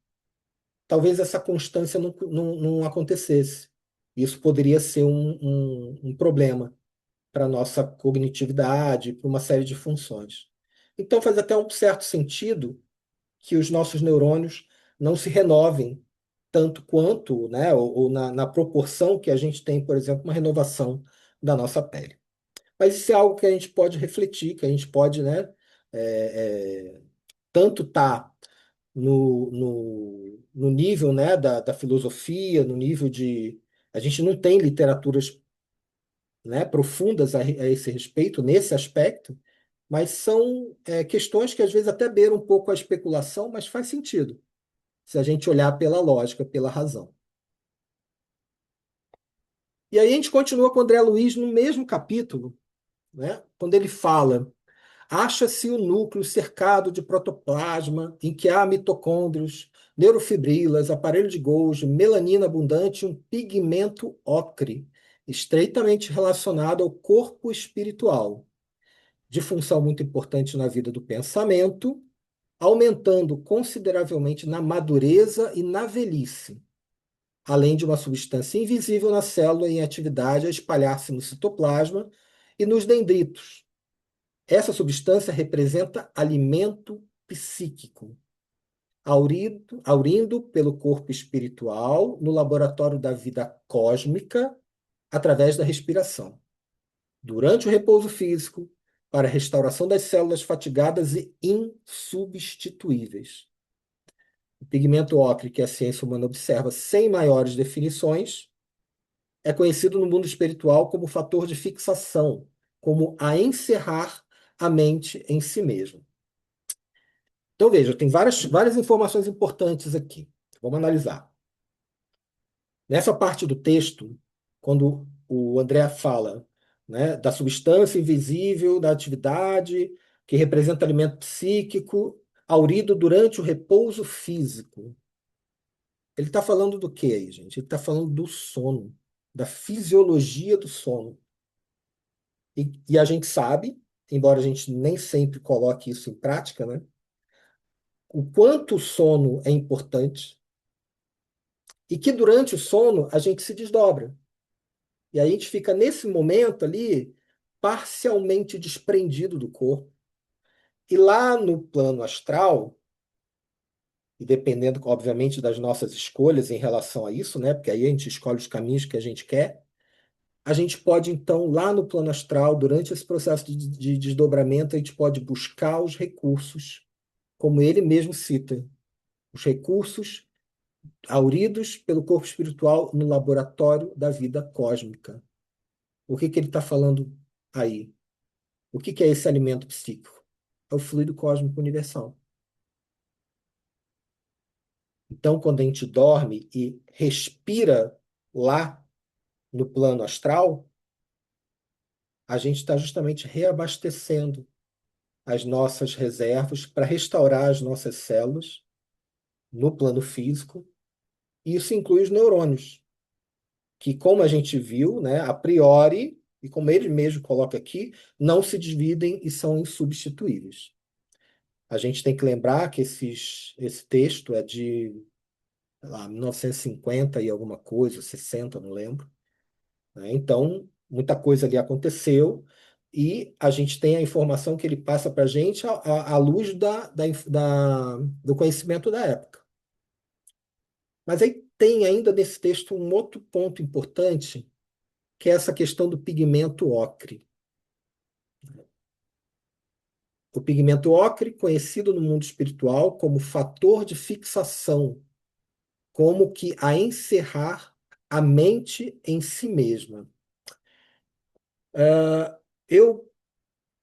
talvez essa constância não acontecesse. Isso poderia ser um problema para a nossa cognitividade, para uma série de funções. Então, faz até um certo sentido que os nossos neurônios não se renovem tanto quanto, né, ou na proporção que a gente tem, por exemplo, uma renovação da nossa pele. Mas isso é algo que a gente pode refletir, que a gente pode, né, tanto estar no nível, né, da filosofia, no nível de... A gente não tem literaturas, né, profundas a esse respeito, nesse aspecto, mas são questões que às vezes até beiram um pouco a especulação, mas faz sentido, se a gente olhar pela lógica, pela razão. E aí a gente continua com o André Luiz no mesmo capítulo, né, quando ele fala: acha-se o núcleo cercado de protoplasma, em que há mitocôndrios, neurofibrilas, aparelho de Golgi, melanina abundante e um pigmento ocre, estreitamente relacionado ao corpo espiritual, de função muito importante na vida do pensamento, aumentando consideravelmente na madureza e na velhice, além de uma substância invisível na célula em atividade a espalhar-se no citoplasma e nos dendritos. Essa substância representa alimento psíquico, aurindo pelo corpo espiritual no laboratório da vida cósmica através da respiração. Durante o repouso físico, para a restauração das células fatigadas e insubstituíveis. O pigmento ocre, que a ciência humana observa sem maiores definições, é conhecido no mundo espiritual como fator de fixação, como a encerrar a mente em si mesmo. Então, veja, tem várias informações importantes aqui. Vamos analisar. Nessa parte do texto, quando o André fala, né, da substância invisível, da atividade, que representa alimento psíquico, aurido durante o repouso físico. Ele está falando do que aí, gente? Ele está falando do sono, da fisiologia do sono. E a gente sabe, embora a gente nem sempre coloque isso em prática, né, o quanto o sono é importante e que durante o sono a gente se desdobra. E aí a gente fica nesse momento ali parcialmente desprendido do corpo. E lá no plano astral, e dependendo, obviamente, das nossas escolhas em relação a isso, né? Porque aí a gente escolhe os caminhos que a gente quer, a gente pode, então, lá no plano astral, durante esse processo de desdobramento, a gente pode buscar os recursos, como ele mesmo cita, os recursos auridos pelo corpo espiritual no laboratório da vida cósmica. O que ele está falando aí? O que é esse alimento psíquico? É o fluido cósmico universal. Então, quando a gente dorme e respira lá no plano astral, a gente está justamente reabastecendo as nossas reservas para restaurar as nossas células no plano físico. E isso inclui os neurônios, que, como a gente viu, né, a priori, e como ele mesmo coloca aqui, não se dividem e são insubstituíveis. A gente tem que lembrar que esse texto é de, sei lá, 1950 e alguma coisa, 60, não lembro, né? Então, muita coisa ali aconteceu e a gente tem a informação que ele passa para a gente à luz do conhecimento da época. Mas aí tem ainda nesse texto um outro ponto importante, que é essa questão do pigmento ocre. O pigmento ocre, conhecido no mundo espiritual como fator de fixação, como que a encerrar a mente em si mesma. Eu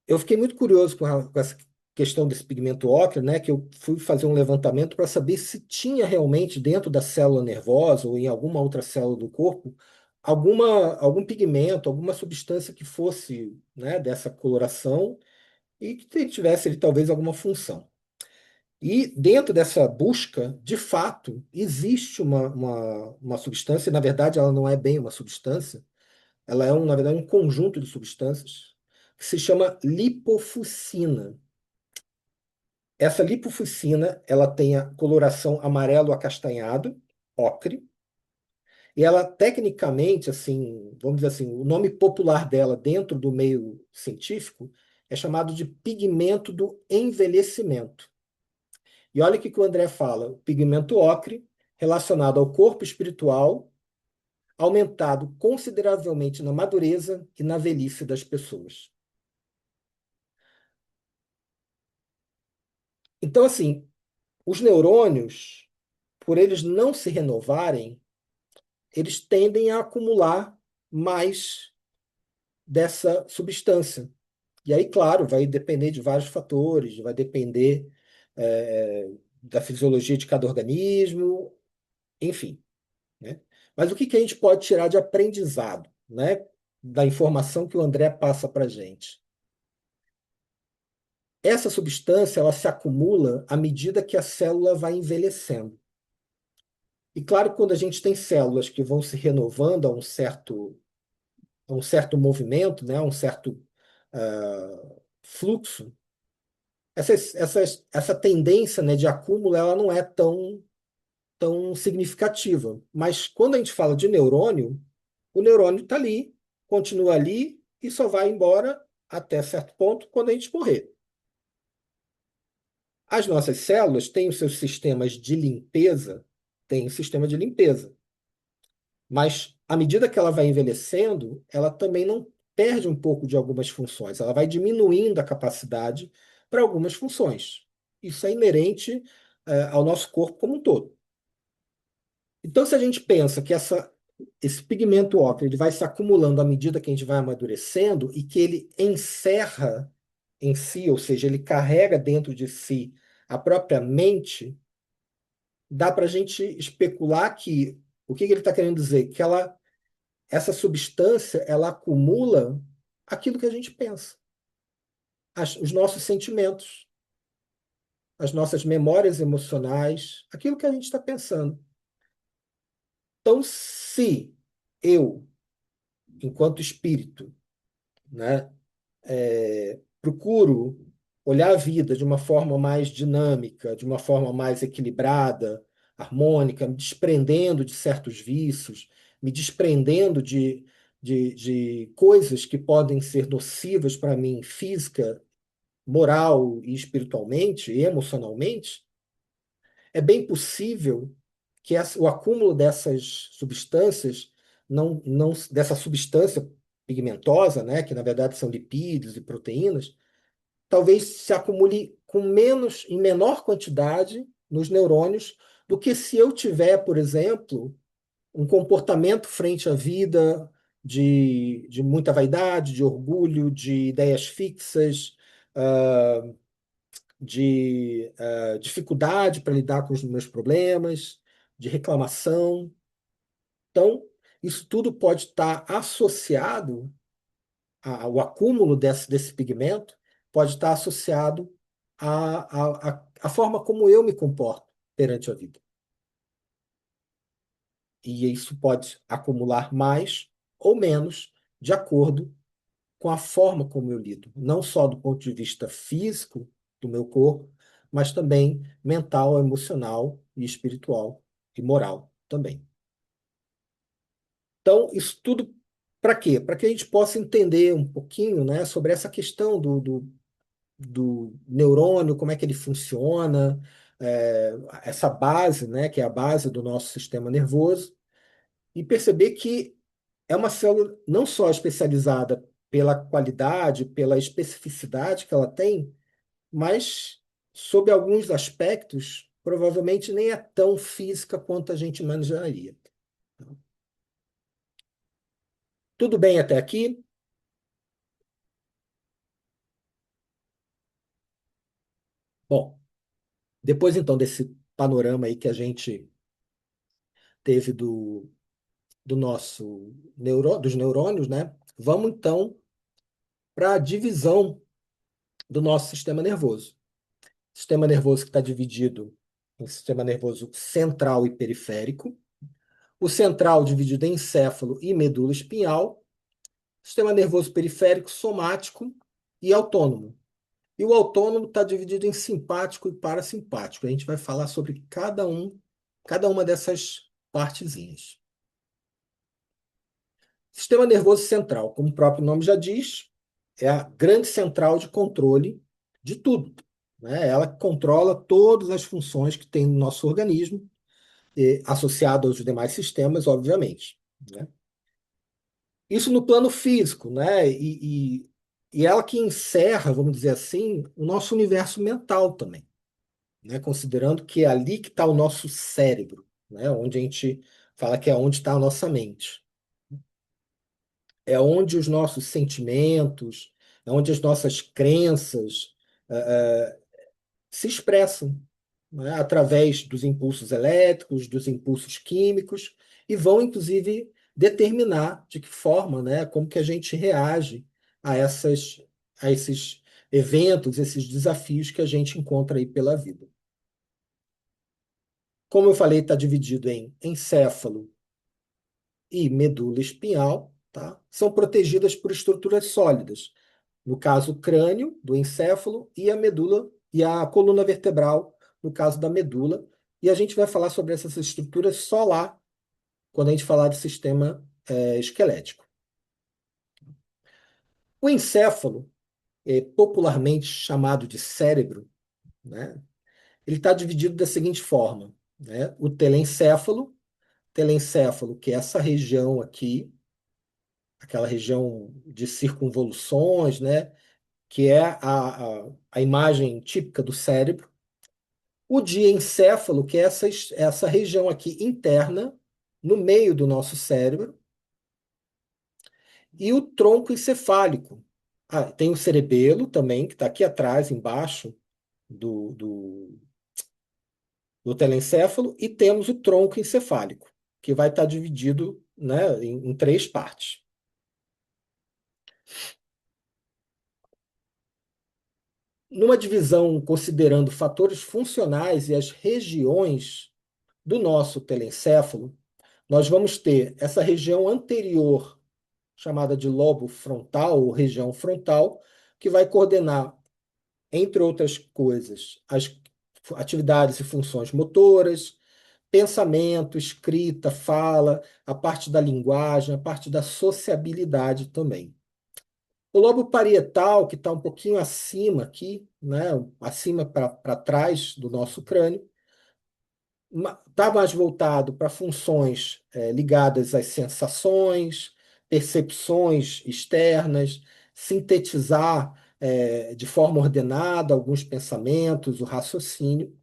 Eu fiquei muito curioso com essa questão desse pigmento ocre, né? Que eu fui fazer um levantamento para saber se tinha realmente dentro da célula nervosa ou em alguma outra célula do corpo algum pigmento, alguma substância que fosse, né, dessa coloração e que tivesse ali, talvez alguma função. E dentro dessa busca, de fato, existe uma substância, e na verdade ela não é bem uma substância, ela é, na verdade, um conjunto de substâncias que se chama lipofuscina. Essa lipofuscina, ela tem a coloração amarelo acastanhado, ocre, e ela tecnicamente, assim, vamos dizer assim, o nome popular dela dentro do meio científico é chamado de pigmento do envelhecimento. E olha o que o André fala, o pigmento ocre relacionado ao corpo espiritual, aumentado consideravelmente na madureza e na velhice das pessoas. Então, assim, os neurônios, por eles não se renovarem, eles tendem a acumular mais dessa substância. E aí, claro, vai depender de vários fatores, vai depender da fisiologia de cada organismo, enfim, né? Mas o que a gente pode tirar de aprendizado, né, da informação que o André passa para a gente? Essa substância ela se acumula à medida que a célula vai envelhecendo. E claro que quando a gente tem células que vão se renovando a um certo movimento, né, a um certo fluxo, essa tendência, né, de acúmulo ela não é tão significativa. Mas quando a gente fala de neurônio, o neurônio está ali, continua ali e só vai embora até certo ponto quando a gente morrer. As nossas células têm os seus sistemas de limpeza, tem um sistema de limpeza. Mas à medida que ela vai envelhecendo, ela também não perde um pouco de algumas funções, ela vai diminuindo a capacidade para algumas funções. Isso é inerente ao nosso corpo como um todo. Então, se a gente pensa que esse pigmento ocre ele vai se acumulando à medida que a gente vai amadurecendo e que ele encerra em si, ou seja, ele carrega dentro de si a própria mente, dá para a gente especular que o que ele está querendo dizer? Que essa substância ela acumula aquilo que a gente pensa, os nossos sentimentos, as nossas memórias emocionais, aquilo que a gente está pensando. Então, se eu, enquanto espírito, né, procuro olhar a vida de uma forma mais dinâmica, de uma forma mais equilibrada, harmônica, me desprendendo de certos vícios, me desprendendo de coisas que podem ser nocivas para mim, física, moral e espiritualmente e emocionalmente, é bem possível que o acúmulo dessas substâncias, dessa substância pigmentosa, né, que na verdade são lipídios e proteínas, talvez se acumule em menor quantidade nos neurônios do que se eu tiver, por exemplo, um comportamento frente à vida de muita vaidade, de orgulho, de ideias fixas, de dificuldade para lidar com os meus problemas, de reclamação. Então, isso tudo pode estar associado, o acúmulo desse pigmento pode estar associado à forma como eu me comporto perante a vida. E isso pode acumular mais ou menos de acordo com a forma como eu lido, não só do ponto de vista físico do meu corpo, mas também mental, emocional e espiritual e moral também. Então, isso tudo para quê? Para que a gente possa entender um pouquinho, né, sobre essa questão do neurônio, como é que ele funciona, essa base, né, que é a base do nosso sistema nervoso, e perceber que é uma célula não só especializada pela qualidade, pela especificidade que ela tem, mas, sob alguns aspectos, provavelmente nem é tão física quanto a gente imaginaria. Tudo bem até aqui? Bom, depois então desse panorama aí que a gente teve do nosso dos neurônios, né? Vamos então para a divisão do nosso sistema nervoso. Sistema nervoso que está dividido em sistema nervoso central e periférico. O central dividido em encéfalo e medula espinhal. Sistema nervoso periférico, somático e autônomo. E o autônomo está dividido em simpático e parasimpático. A gente vai falar sobre cada uma dessas partezinhas. Sistema nervoso central, como o próprio nome já diz, é a grande central de controle de tudo, né? Ela controla todas as funções que tem no nosso organismo, associado aos demais sistemas, obviamente, né? Isso no plano físico, né? E ela que encerra, vamos dizer assim, o nosso universo mental também, né? Considerando que é ali que está o nosso cérebro, né? Onde a gente fala que é onde está a nossa mente. É onde os nossos sentimentos, é onde as nossas crenças se expressam, né? Através dos impulsos elétricos, dos impulsos químicos, e vão, inclusive, determinar de que forma, né, como que a gente reage a esses eventos, esses desafios que a gente encontra aí pela vida. Como eu falei, está dividido em encéfalo e medula espinhal, tá? São protegidas por estruturas sólidas. No caso, o crânio do encéfalo e a medula e a coluna vertebral, no caso da medula. E a gente vai falar sobre essas estruturas só lá, quando a gente falar de sistema esquelético. O encéfalo, popularmente chamado de cérebro, né? Ele está dividido da seguinte forma, né? O telencéfalo, que é essa região aqui, aquela região de circunvoluções, né? Que é a imagem típica do cérebro. O diencéfalo, que é essa região aqui interna, no meio do nosso cérebro, e o tronco encefálico. Tem o cerebelo também, que está aqui atrás, embaixo do telencéfalo, e temos o tronco encefálico, que vai estar dividido, né, em três partes. Numa divisão considerando fatores funcionais e as regiões do nosso telencéfalo, nós vamos ter essa região anterior, chamada de lobo frontal ou região frontal, que vai coordenar, entre outras coisas, as atividades e funções motoras, pensamento, escrita, fala, a parte da linguagem, a parte da sociabilidade também. O lobo parietal, que está um pouquinho acima aqui, né, acima para trás do nosso crânio, está mais voltado para funções ligadas às sensações, percepções externas, sintetizar de forma ordenada alguns pensamentos, o raciocínio.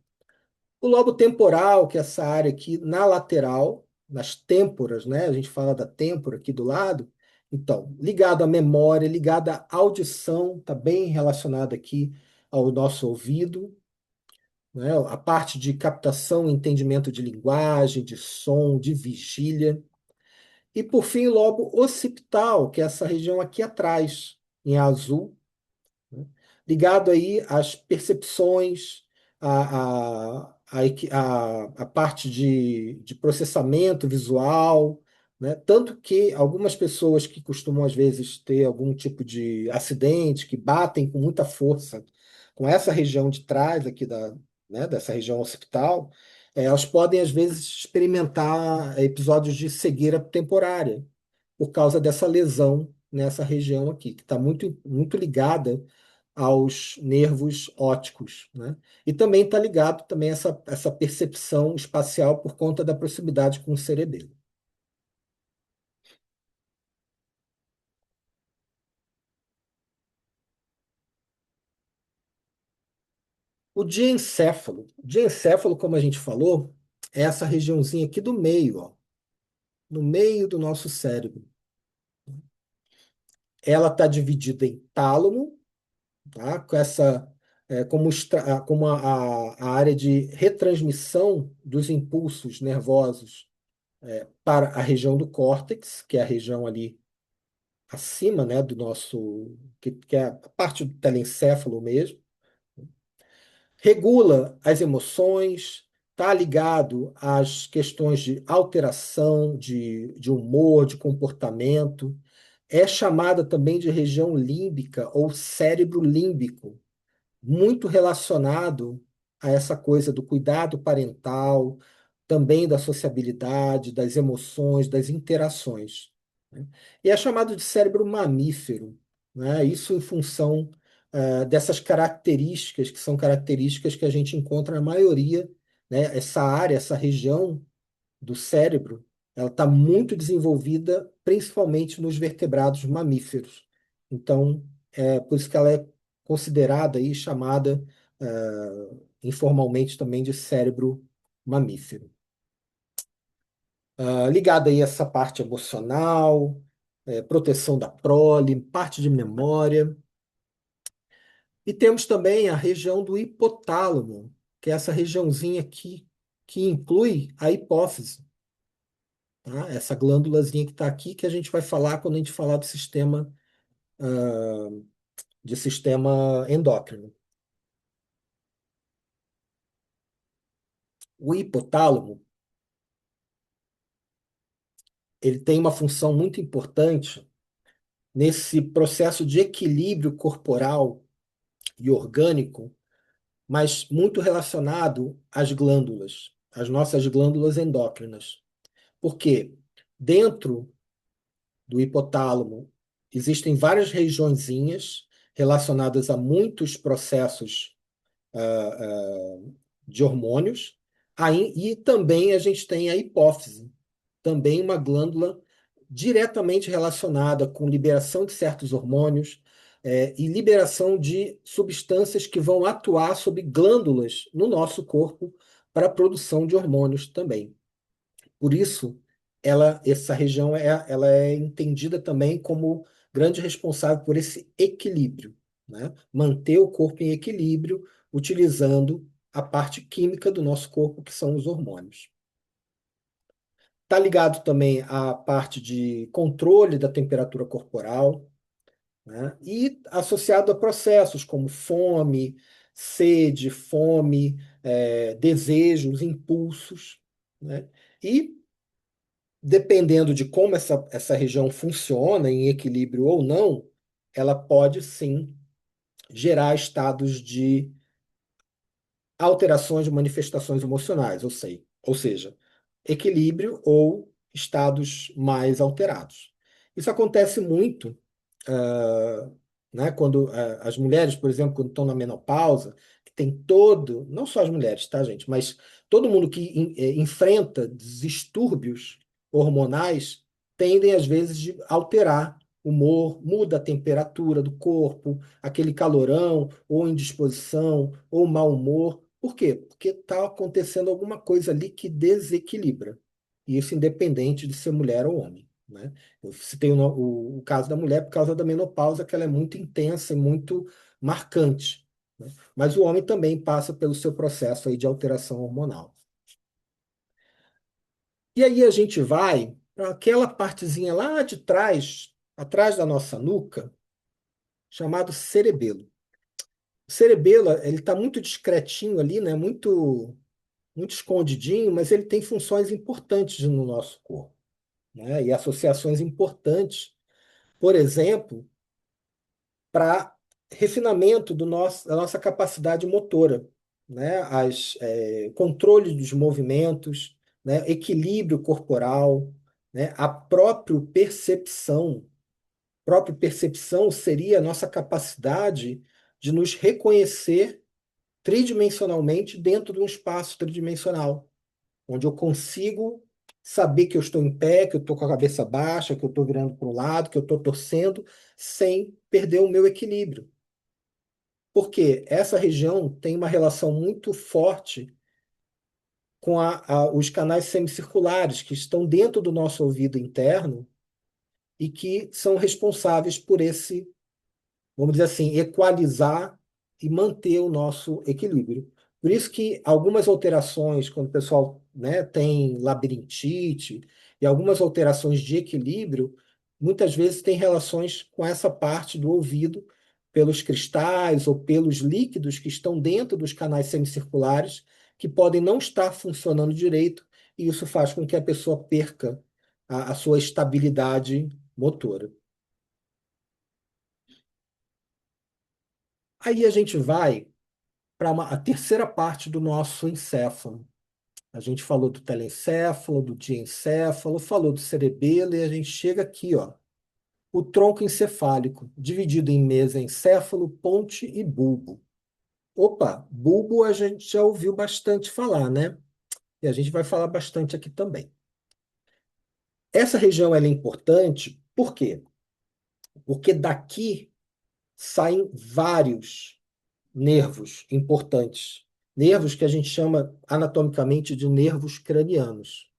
O lobo temporal, que é essa área aqui na lateral, nas têmporas, né? A gente fala da têmpora aqui do lado. Então, ligado à memória, ligado à audição, está bem relacionado aqui ao nosso ouvido, né? A parte de captação e entendimento de linguagem, de som, de vigília. E, por fim, o lobo occipital, que é essa região aqui atrás, em azul, né? Ligado aí às percepções, a parte de processamento visual, né? Tanto que algumas pessoas que costumam, às vezes, ter algum tipo de acidente, que batem com muita força com essa região de trás aqui né, dessa região occipital, elas podem, às vezes, experimentar episódios de cegueira temporária por causa dessa lesão nessa região aqui, que está muito, muito ligada aos nervos ópticos, né? E também está ligado também essa percepção espacial por conta da proximidade com o cerebelo. O diencéfalo, como a gente falou, é essa regiãozinha aqui do meio, ó, no meio do nosso cérebro. Ela está dividida em tálamo, tá? Com essa como a área de retransmissão dos impulsos nervosos para a região do córtex, que é a região ali acima, né, do nosso, que é a parte do telencéfalo mesmo. Regula as emoções, está ligado às questões de alteração de humor, de comportamento. É chamada também de região límbica ou cérebro límbico, muito relacionado a essa coisa do cuidado parental, também da sociabilidade, das emoções, das interações, né? E é chamado de cérebro mamífero, né? Isso em função dessas características, que são características que a gente encontra na maioria, né? Essa área, essa região do cérebro, ela está muito desenvolvida, principalmente nos vertebrados mamíferos. Então, é por isso que ela é considerada e chamada informalmente também de cérebro mamífero. Ligada aí a essa parte emocional, proteção da prole, parte de memória. E temos também a região do hipotálamo, que é essa regiãozinha aqui, que inclui a hipófise, tá? Essa glândulazinha que está aqui, que a gente vai falar quando a gente falar do sistema, de sistema endócrino. O hipotálamo, ele tem uma função muito importante nesse processo de equilíbrio corporal e orgânico, mas muito relacionado às glândulas, às nossas glândulas endócrinas. Porque dentro do hipotálamo existem várias regiõezinhas relacionadas a muitos processos de hormônios. Aí, e também a gente tem a hipófise, também uma glândula diretamente relacionada com liberação de certos hormônios e liberação de substâncias que vão atuar sobre glândulas no nosso corpo para a produção de hormônios também. Por isso, essa região ela é entendida também como grande responsável por esse equilíbrio, né? Manter o corpo em equilíbrio, utilizando a parte química do nosso corpo, que são os hormônios. Está ligado também à parte de controle da temperatura corporal, né? E associado a processos como fome, sede, fome, desejos, impulsos, né? E dependendo de como essa região funciona, em equilíbrio ou não, ela pode sim gerar estados de alterações de manifestações emocionais, ou seja, equilíbrio ou estados mais alterados. Isso acontece muito, ah, né, quando as mulheres, por exemplo, quando estão na menopausa, que tem todo, não só as mulheres, tá, gente, mas todo mundo que enfrenta distúrbios hormonais tendem, às vezes, de alterar o humor, muda a temperatura do corpo, aquele calorão, ou indisposição, ou mau humor, Por quê? Porque está acontecendo alguma coisa ali que desequilibra. E isso independente de ser mulher ou homem, né? Eu citei o caso da mulher por causa da menopausa, que ela é muito intensa e muito marcante, né? Mas o homem também passa pelo seu processo aí de alteração hormonal. E aí a gente vai para aquela partezinha lá de trás, atrás da nossa nuca, chamado cerebelo. O cerebelo, ele está muito discretinho ali, né? Muito escondidinho, mas ele tem funções importantes no nosso corpo, né? E associações importantes, por exemplo, para refinamento da nossa capacidade motora, né? Controle dos movimentos, né? Equilíbrio corporal, né? A própria percepção seria a nossa capacidade de nos reconhecer tridimensionalmente dentro de um espaço tridimensional, onde eu consigo saber que eu estou em pé, que eu estou com a cabeça baixa, que eu estou virando para um lado, que eu estou torcendo, sem perder o meu equilíbrio. Porque essa região tem uma relação muito forte com os canais semicirculares, que estão dentro do nosso ouvido interno e que são responsáveis por esse, vamos dizer assim, equalizar e manter o nosso equilíbrio. Por isso que algumas alterações, quando o pessoal, né, tem labirintite e algumas alterações de equilíbrio, muitas vezes tem relações com essa parte do ouvido, pelos cristais ou pelos líquidos que estão dentro dos canais semicirculares, que podem não estar funcionando direito, e isso faz com que a pessoa perca a sua estabilidade motora. Aí a gente vai para a terceira parte do nosso encéfalo. A gente falou do telencéfalo, do diencéfalo, falou do cerebelo e a gente chega aqui, ó, o tronco encefálico, dividido em mesencéfalo, ponte e bulbo. Opa, bulbo a gente já ouviu bastante falar, né? E a gente vai falar bastante aqui também. Essa região ela é importante, por quê? Porque daqui saem vários nervos importantes. Nervos que a gente chama anatomicamente de nervos cranianos.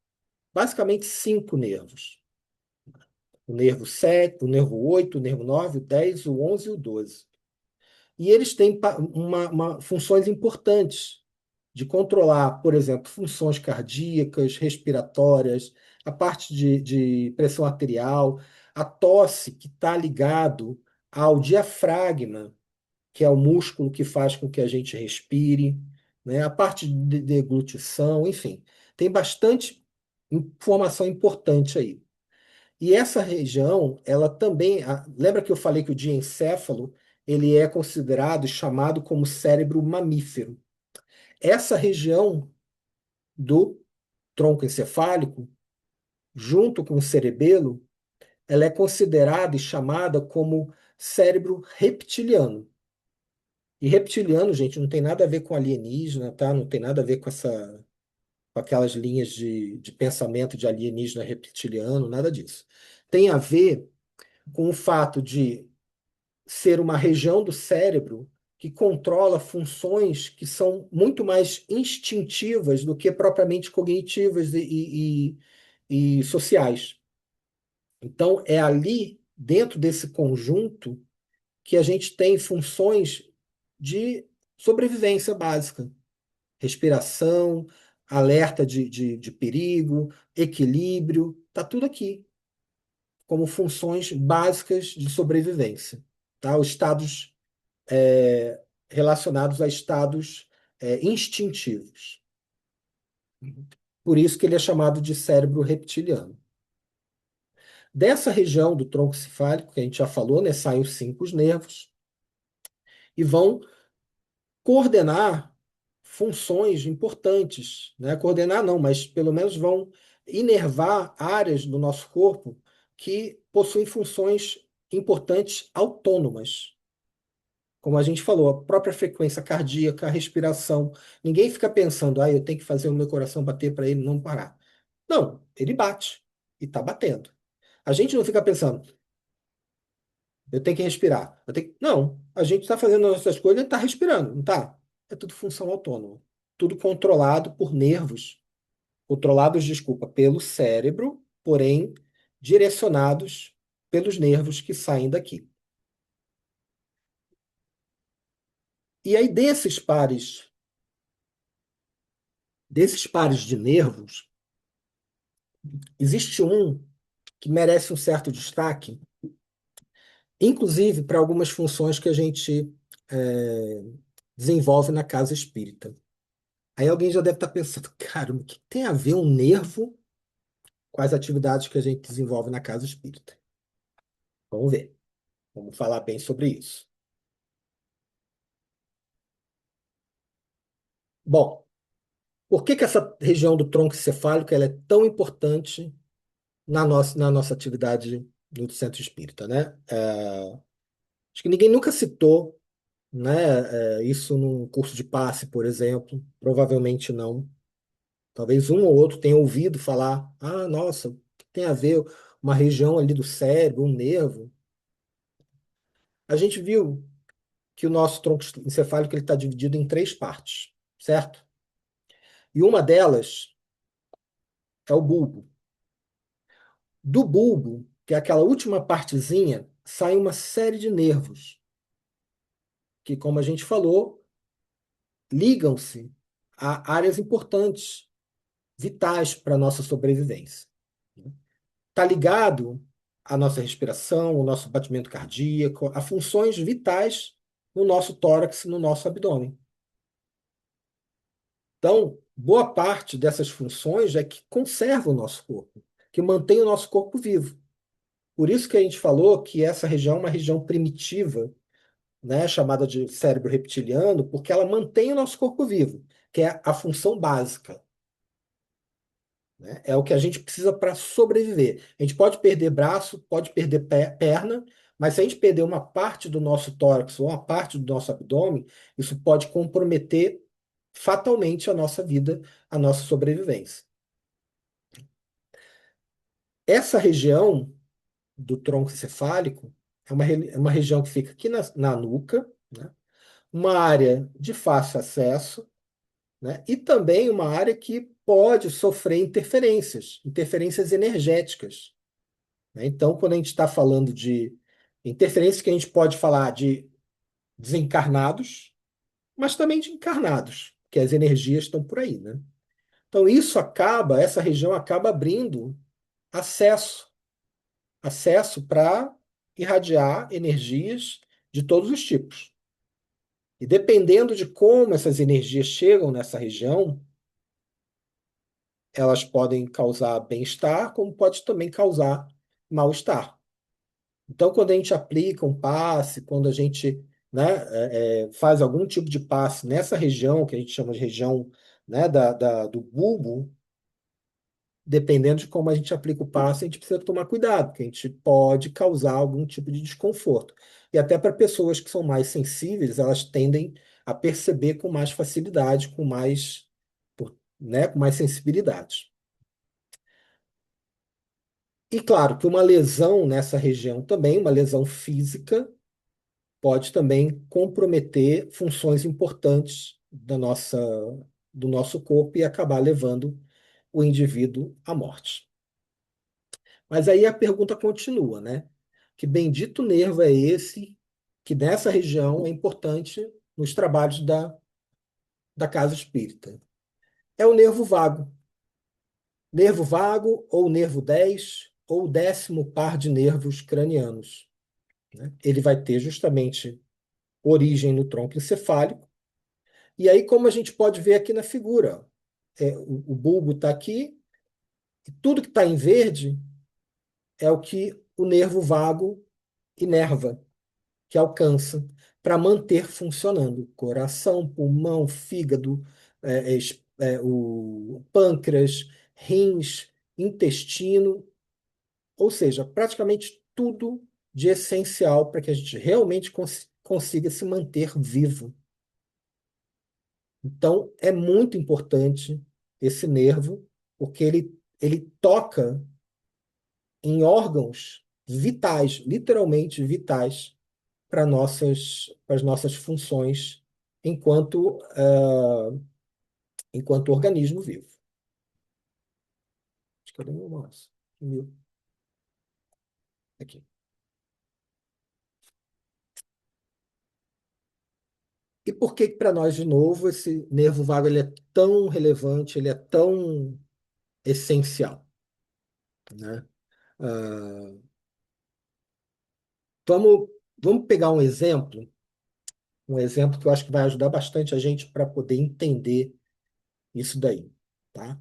Basicamente, 5 nervos. O nervo 7, o nervo 8, o nervo 9, o 10, o 11 e o 12. E eles têm funções importantes de controlar, por exemplo, funções cardíacas, respiratórias, a parte de pressão arterial, a tosse, que está ligado ao diafragma, que é o músculo que faz com que a gente respire, né? A parte de deglutição, enfim, tem bastante informação importante aí. E essa região, ela também, lembra que eu falei que o diencéfalo, ele é considerado e chamado como cérebro mamífero. Essa região do tronco encefálico, junto com o cerebelo, ela é considerada e chamada como cérebro reptiliano. E reptiliano, gente, não tem nada a ver com alienígena, tá? Não tem nada a ver com aquelas linhas de pensamento de alienígena reptiliano, nada disso. Tem a ver com o fato de ser uma região do cérebro que controla funções que são muito mais instintivas do que propriamente cognitivas e sociais. Então, é ali, dentro desse conjunto, que a gente tem funções de sobrevivência básica. Respiração, alerta de perigo, equilíbrio, está tudo aqui, como funções básicas de sobrevivência. Tá? Os estados relacionados a estados instintivos. Por isso que ele é chamado de cérebro reptiliano. Dessa região do tronco cefálico, que a gente já falou, né, saem os 5 nervos e vão coordenar funções importantes, né? Coordenar não, mas pelo menos vão inervar áreas do nosso corpo que possuem funções importantes autônomas. Como a gente falou, a própria frequência cardíaca, a respiração. Ninguém fica pensando, eu tenho que fazer o meu coração bater para ele não parar. Não, ele bate e está batendo. A gente não fica pensando, eu tenho que respirar. Não, a gente está fazendo as nossas coisas e está respirando, não está? É tudo função autônoma. tudo controlado por nervos, controlados, desculpa, pelo cérebro, porém direcionados pelos nervos que saem daqui. E aí desses pares de nervos, existe um que merece um certo destaque, inclusive para algumas funções que a gente desenvolve na casa espírita. Aí alguém já deve estar pensando, cara, o que tem a ver um nervo com as atividades que a gente desenvolve na casa espírita? Vamos ver. Vamos falar bem sobre isso. Bom, por que que essa região do tronco encefálico ela é tão importante na nossa atividade no centro espírita, né? Acho que ninguém nunca citou, né, isso num curso de passe, por exemplo. Provavelmente não. Talvez um ou outro tenha ouvido falar, ah, nossa, o que tem a ver uma região ali do cérebro, um nervo? A gente viu que o nosso tronco encefálico ele está dividido em três partes, certo? E uma delas é o bulbo. Do bulbo, que é aquela última partezinha, sai uma série de nervos, que, como a gente falou, ligam-se a áreas importantes, vitais para a nossa sobrevivência. Está ligado à nossa respiração, ao nosso batimento cardíaco, a funções vitais no nosso tórax, no nosso abdômen. Então, boa parte dessas funções é que conserva o nosso corpo, que mantém o nosso corpo vivo. Por isso que a gente falou que essa região é uma região primitiva, né, chamada de cérebro reptiliano, porque ela mantém o nosso corpo vivo, que é a função básica, né? É o que a gente precisa para sobreviver. A gente pode perder braço, pode perder perna, mas se a gente perder uma parte do nosso tórax ou uma parte do nosso abdômen, isso pode comprometer fatalmente a nossa vida, a nossa sobrevivência. Essa região do tronco encefálico é uma região que fica aqui na nuca, né? Uma área de fácil acesso, né? E também uma área que pode sofrer interferências energéticas, né? Então, quando a gente está falando de interferências, que a gente pode falar de desencarnados, mas também de encarnados, que as energias estão por aí, né? Então, essa região acaba abrindo acesso, acesso para irradiar energias de todos os tipos. E dependendo de como essas energias chegam nessa região, elas podem causar bem-estar, como pode também causar mal-estar. Então, quando a gente aplica um passe, quando a gente, né, faz algum tipo de passe nessa região, que a gente chama de região, né, do bulbo, dependendo de como a gente aplica o passe, a gente precisa tomar cuidado, porque a gente pode causar algum tipo de desconforto. E até para pessoas que são mais sensíveis, elas tendem a perceber com mais facilidade, né, com mais sensibilidade. E claro que uma lesão nessa região também, uma lesão física, pode também comprometer funções importantes do nosso corpo e acabar levando o indivíduo à morte. Mas aí a pergunta continua, né? Que bendito nervo é esse que nessa região é importante nos trabalhos da casa espírita? É o nervo vago. Nervo vago, ou nervo 10 ou o 10º par de nervos cranianos, né? Ele vai ter justamente origem no tronco encefálico. E aí, como a gente pode ver aqui na figura, o bulbo está aqui, e tudo que está em verde é o que o nervo vago inerva, que alcança para manter funcionando. Coração, pulmão, fígado, o pâncreas, rins, intestino, ou seja, praticamente tudo de essencial para que a gente realmente consiga se manter vivo. Então, é muito importante esse nervo, porque ele toca em órgãos vitais, literalmente vitais, para as nossas funções enquanto enquanto organismo vivo. Cadê meu mouse? Sumiu. Aqui. E por que para nós, de novo, esse nervo vago ele é tão relevante, ele é tão essencial, né? Ah, vamos, vamos pegar um exemplo que eu acho que vai ajudar bastante a gente para poder entender isso daí, tá?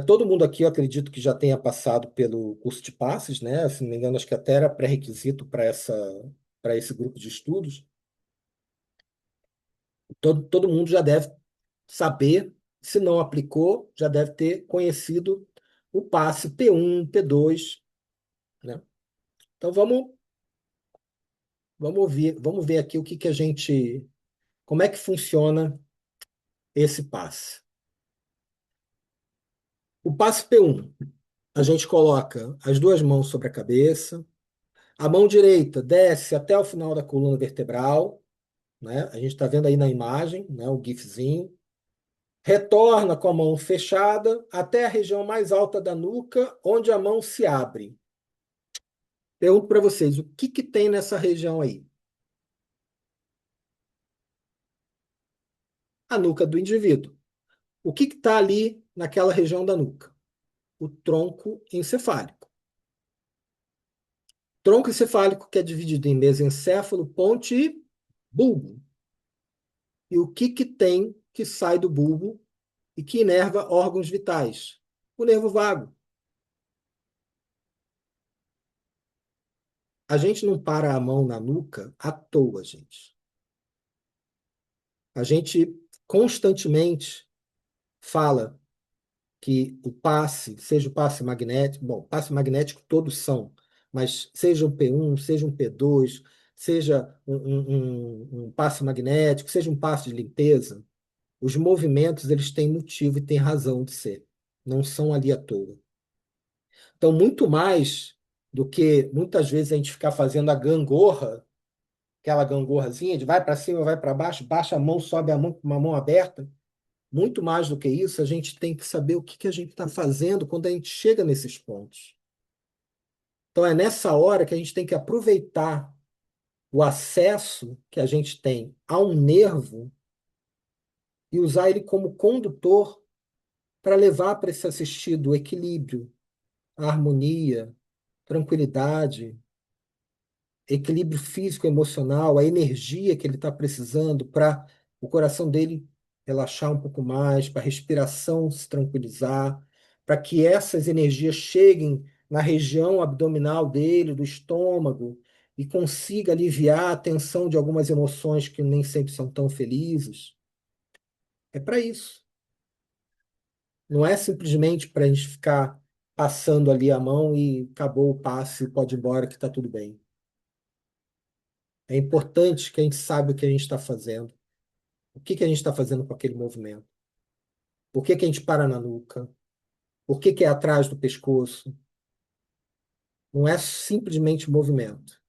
Todo mundo aqui, eu acredito que já tenha passado pelo curso de passes, né? Se não me engano, acho que até era pré-requisito para esse grupo de estudos. Todo mundo já deve saber, se não aplicou, já deve ter conhecido o passe P1, P2, né? Então vamos ver aqui o que que a gente, como é que funciona esse passe. O passe P1, a gente coloca as duas mãos sobre a cabeça, a mão direita desce até o final da coluna vertebral, né? A gente está vendo aí na imagem, né? O GIFzinho. Retorna com a mão fechada até a região mais alta da nuca, onde a mão se abre. Pergunto para vocês, o que que tem nessa região aí? A nuca do indivíduo. O que está ali naquela região da nuca? O tronco encefálico. Tronco encefálico que é dividido em mesencéfalo, ponte e bulbo. E o que que tem que sai do bulbo e que inerva órgãos vitais? O nervo vago. A gente não para a mão na nuca à toa, gente. A gente constantemente fala que o passe, seja o passe magnético, bom, passe magnético todos são, mas seja um P1, seja um P2, seja um passe magnético, seja um passe de limpeza, os movimentos eles têm motivo e têm razão de ser, não são ali à toa. Então, muito mais do que muitas vezes a gente ficar fazendo a gangorra, aquela gangorrazinha de vai para cima, vai para baixo, baixa a mão, sobe a mão com uma mão aberta. Muito mais do que isso, a gente tem que saber o que que a gente está fazendo quando a gente chega nesses pontos. Então, é nessa hora que a gente tem que aproveitar o acesso que a gente tem a um nervo e usar ele como condutor para levar para esse assistido o equilíbrio, a harmonia, tranquilidade, equilíbrio físico, emocional, a energia que ele está precisando para o coração dele relaxar um pouco mais, para a respiração se tranquilizar, para que essas energias cheguem na região abdominal dele, do estômago, e consiga aliviar a tensão de algumas emoções que nem sempre são tão felizes. É para isso. Não é simplesmente para a gente ficar passando ali a mão e acabou o passe, pode ir embora que está tudo bem. É importante que a gente saiba o que a gente está fazendo. O que que a gente está fazendo com aquele movimento? Por que que a gente para na nuca? Por que que é atrás do pescoço? Não é simplesmente movimento.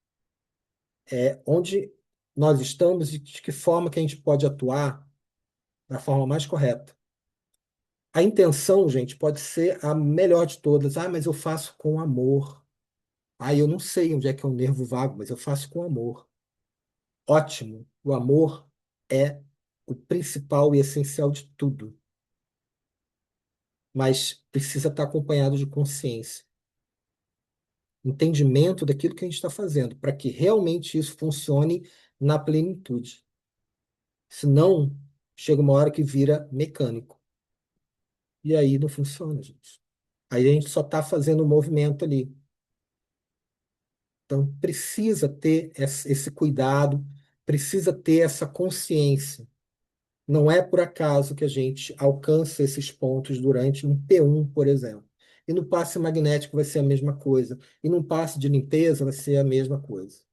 É onde nós estamos e de que forma que a gente pode atuar da forma mais correta. A intenção, gente, pode ser a melhor de todas. Ah, mas eu faço com amor. Ah, eu não sei onde é que é o nervo vago, mas eu faço com amor. Ótimo. O amor é o principal e essencial de tudo. Mas precisa estar acompanhado de consciência, entendimento daquilo que a gente está fazendo, para que realmente isso funcione na plenitude. Senão, chega uma hora que vira mecânico. E aí não funciona, gente. Aí a gente só está fazendo o movimento ali. Então, precisa ter esse cuidado, precisa ter essa consciência. Não é por acaso que a gente alcança esses pontos durante um P1, por exemplo. E no passe magnético vai ser a mesma coisa. E no passe de limpeza vai ser a mesma coisa.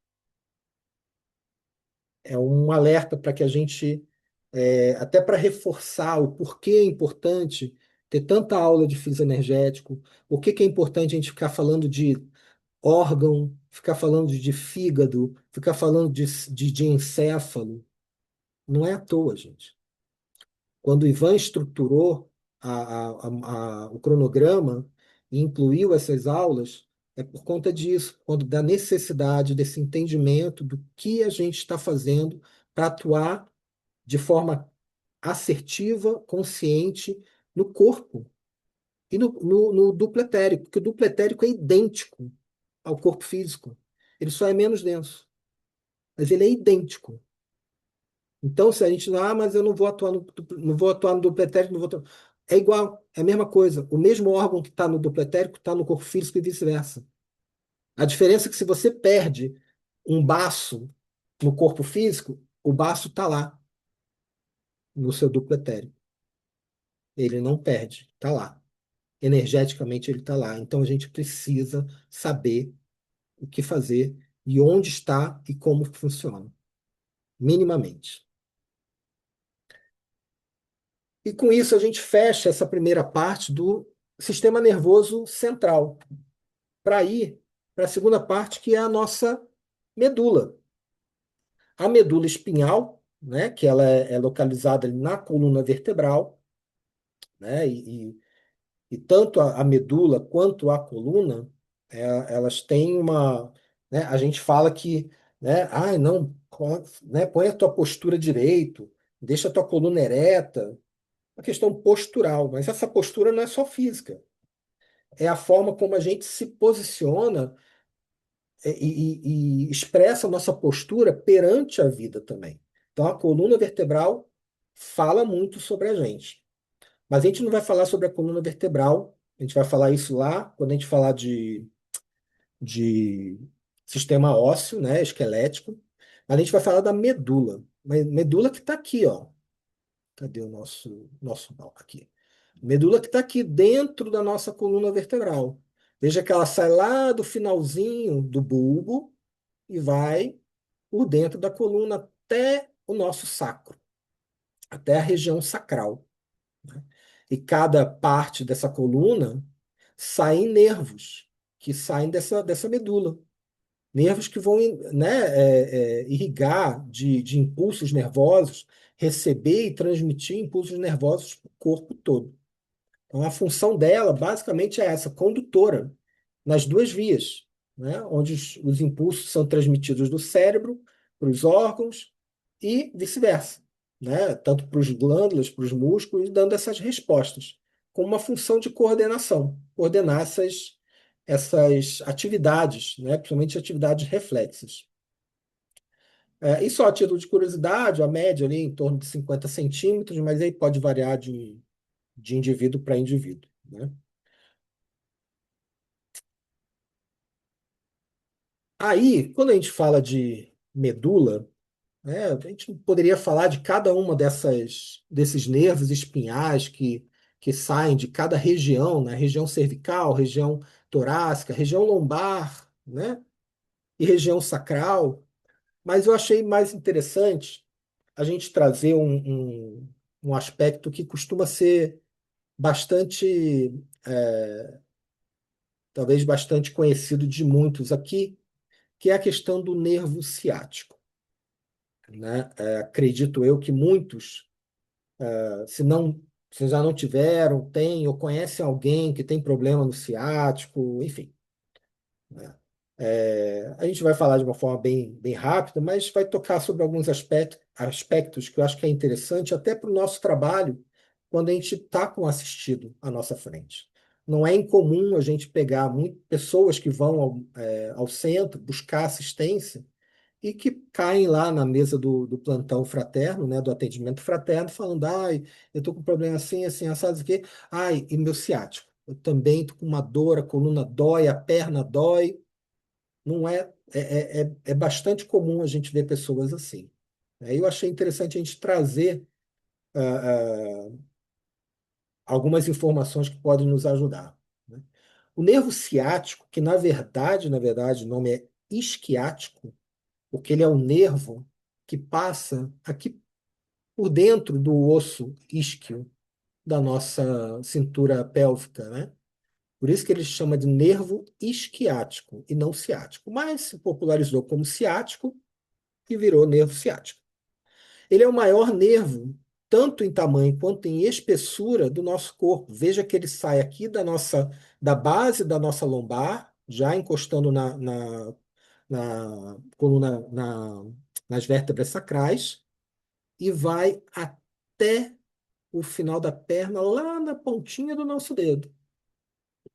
É um alerta para que a gente, até para reforçar o porquê é importante ter tanta aula de fisioenergético, o que que é importante a gente ficar falando de órgão, ficar falando de fígado, ficar falando de encéfalo. Não é à toa, gente. quando o Ivan estruturou o cronograma e incluiu essas aulas, é por conta disso, quando da necessidade desse entendimento do que a gente está fazendo para atuar de forma assertiva, consciente no corpo e no duplo etérico, porque o duplo etérico é idêntico ao corpo físico. Ele só é menos denso, mas ele é idêntico. Então, se a gente não, mas eu não vou atuar não vou atuar no duplo etérico, não vou atuar... É igual, é a mesma coisa. O mesmo órgão que está no duplo etérico está no corpo físico e vice-versa. A diferença é que se você perde um baço no corpo físico, o baço está lá, no seu duplo etérico. Ele não perde, está lá. Energeticamente ele está lá. Então a gente precisa saber o que fazer e onde está e como funciona, minimamente. E com isso a gente fecha essa primeira parte do sistema nervoso central, para ir para a segunda parte, que é a nossa medula. A medula espinhal, né, que ela é localizada ali na coluna vertebral, né, e tanto a medula quanto a coluna, elas têm uma, né, a gente fala que, né, ai, não, né, põe a tua postura direito, deixa a tua coluna ereta, uma questão postural, mas essa postura não é só física, é a forma como a gente se posiciona e expressa a nossa postura perante a vida também. Então, a coluna vertebral fala muito sobre a gente. Mas a gente não vai falar sobre a coluna vertebral, a gente vai falar isso lá quando a gente falar de sistema ósseo, né, esquelético. Mas a gente vai falar da medula. Medula que está aqui, ó. Cadê o nosso mapa aqui? Medula que está aqui dentro da nossa coluna vertebral. Veja que ela sai lá do finalzinho do bulbo e vai por dentro da coluna até o nosso sacro, até a região sacral, né? E cada parte dessa coluna saem nervos que saem dessa medula. Nervos que vão, né, irrigar de impulsos nervosos, receber e transmitir impulsos nervosos para o corpo todo. Então, a função dela, basicamente, é essa, condutora, nas duas vias, né? Onde os impulsos são transmitidos do cérebro para os órgãos e vice-versa, né? Tanto para os glândulas, para os músculos, dando essas respostas, com uma função de coordenação, coordenar essas atividades, né? Principalmente atividades reflexas. E só a título de curiosidade, a média ali em torno de 50 centímetros, mas aí pode variar de indivíduo para indivíduo, né? Aí, quando a gente fala de medula, né, a gente poderia falar de cada uma desses nervos espinhais que saem de cada região, né? Região cervical, região torácica, região lombar, né? E região sacral. Mas eu achei mais interessante a gente trazer um aspecto que costuma ser bastante, talvez bastante conhecido de muitos aqui, que é a questão do nervo ciático, né? Acredito eu que muitos, se não, se já não tiveram, têm ou conhecem alguém que tem problema no ciático, enfim, né? A gente vai falar de uma forma bem rápida, mas vai tocar sobre alguns aspectos que eu acho que é interessante até para o nosso trabalho quando a gente está com o assistido à nossa frente. Não é incomum a gente pegar pessoas que vão ao centro buscar assistência e que caem lá na mesa do plantão fraterno, né, do atendimento fraterno, falando, ai, eu estou com um problema assim, assim, assado, aqui, ai, e meu ciático. Eu também estou com uma dor, a coluna dói, a perna dói. Não é bastante comum a gente ver pessoas assim. Eu achei interessante a gente trazer algumas informações que podem nos ajudar, né? O nervo ciático, que na verdade, o nome é isquiático, porque ele é o nervo que passa aqui por dentro do osso isquio da nossa cintura pélvica, né? Por isso que ele chama de nervo isquiático e não ciático, mas se popularizou como ciático e virou nervo ciático. Ele é o maior nervo tanto em tamanho quanto em espessura do nosso corpo. Veja que ele sai aqui da base da nossa lombar, já encostando na coluna, nas vértebras sacrais, e vai até o final da perna, lá na pontinha do nosso dedo.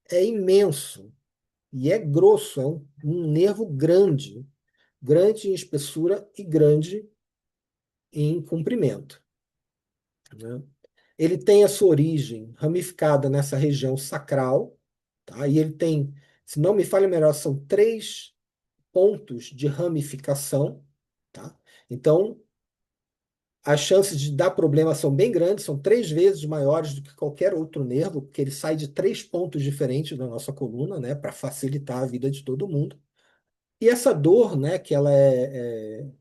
É imenso e é grosso, é um nervo grande, grande em espessura e grande em comprimento, né? Ele tem a sua origem ramificada nessa região sacral, tá? E ele tem, se não me falha melhor, são 3 pontos de ramificação, tá? Então, as chances de dar problema são bem grandes, são 3 vezes maiores do que qualquer outro nervo, porque ele sai de 3 pontos diferentes da nossa coluna, né, para facilitar a vida de todo mundo. E essa dor, né, que ela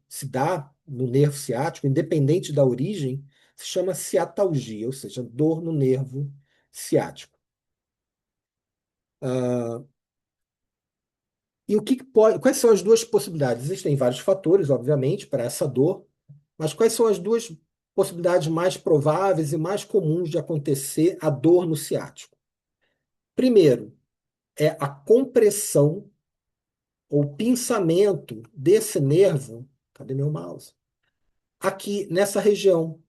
se dá no nervo ciático, independente da origem, se chama ciatalgia, ou seja, dor no nervo ciático. Ah, e quais são as duas possibilidades? Existem vários fatores, obviamente, para essa dor, mas quais são as duas possibilidades mais prováveis e mais comuns de acontecer a dor no ciático? Primeiro, é a compressão ou pinçamento desse nervo. Cadê meu mouse? Aqui nessa região,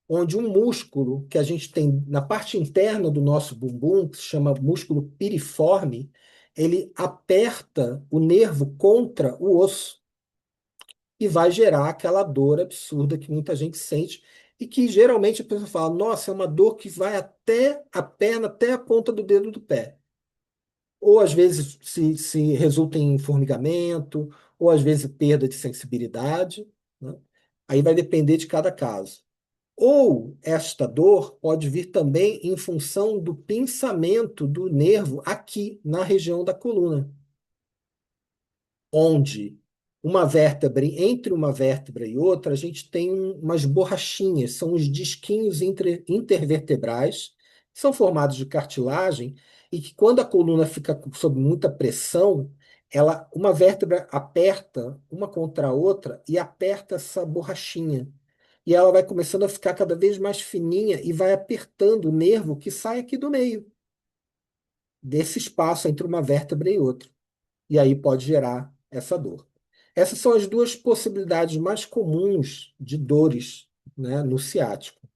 onde um músculo que a gente tem na parte interna do nosso bumbum, que se chama músculo piriforme, ele aperta o nervo contra o osso e vai gerar aquela dor absurda que muita gente sente e que geralmente a pessoa fala, nossa, é uma dor que vai até a perna, até a ponta do dedo do pé. Ou às vezes se resulta em formigamento, ou às vezes perda de sensibilidade, né? Aí vai depender de cada caso. Ou esta dor pode vir também em função do pinçamento do nervo aqui na região da coluna, onde entre uma vértebra e outra, a gente tem umas borrachinhas, são os disquinhos intervertebrais, que são formados de cartilagem, e que quando a coluna fica sob muita pressão, uma vértebra aperta uma contra a outra e aperta essa borrachinha. E ela vai começando a ficar cada vez mais fininha e vai apertando o nervo que sai aqui do meio, desse espaço entre uma vértebra e outra. E aí pode gerar essa dor. Essas são as duas possibilidades mais comuns de dores, né, no ciático.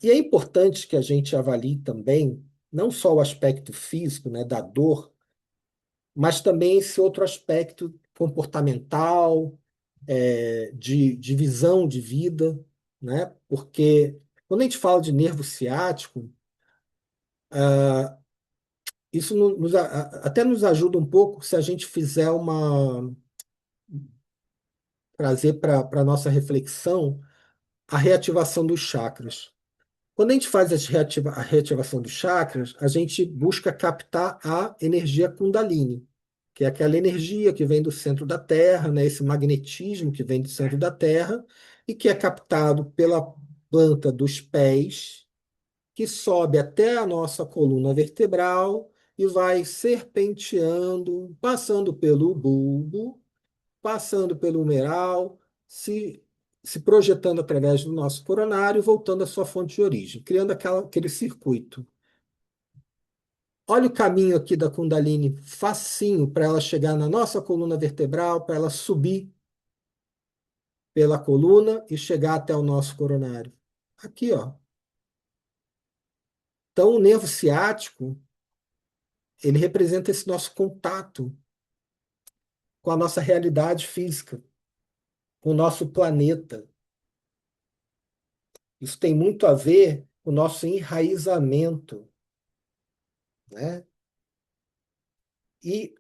E é importante que a gente avalie também, não só o aspecto físico, né, da dor, mas também esse outro aspecto comportamental, de visão de vida, né? Porque quando a gente fala de nervo ciático, isso até nos ajuda um pouco se a gente fizer trazer para a nossa reflexão a reativação dos chakras. Quando a gente faz a reativação dos chakras, a gente busca captar a energia Kundalini, que é aquela energia que vem do centro da Terra, né, esse magnetismo que vem do centro da Terra, e que é captado pela planta dos pés, que sobe até a nossa coluna vertebral e vai serpenteando, passando pelo bulbo, passando pelo humeral, se projetando através do nosso coronário e voltando à sua fonte de origem, criando aquele circuito. Olha o caminho aqui da Kundalini, facinho para ela chegar na nossa coluna vertebral, para ela subir pela coluna e chegar até o nosso coronário. Aqui, ó. Então, o nervo ciático, ele representa esse nosso contato com a nossa realidade física, com o nosso planeta. Isso tem muito a ver com o nosso enraizamento, né? E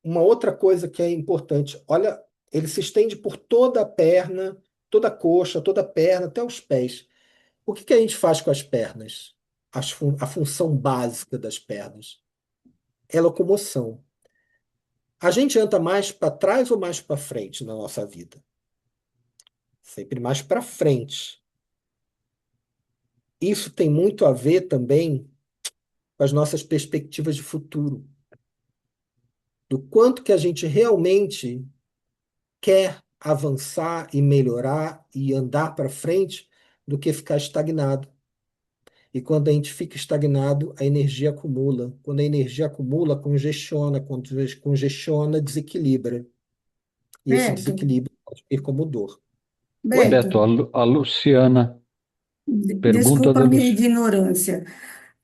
uma outra coisa que é importante, olha, ele se estende por toda a perna, toda a coxa, toda a perna, até os pés. O que a gente faz com as pernas? A função básica das pernas é locomoção. A gente anda mais para trás ou mais para frente na nossa vida? Sempre mais para frente. Isso tem muito a ver também com as nossas perspectivas de futuro, do quanto que a gente realmente quer avançar e melhorar e andar para frente do que ficar estagnado. E quando a gente fica estagnado, a energia acumula. Quando a energia acumula, congestiona. Quando congestiona, desequilibra. E esse Beto, desequilíbrio pode vir como dor. Oi? Beto, Beto, a Luciana, pergunta desculpa da a minha Luciana. ignorância.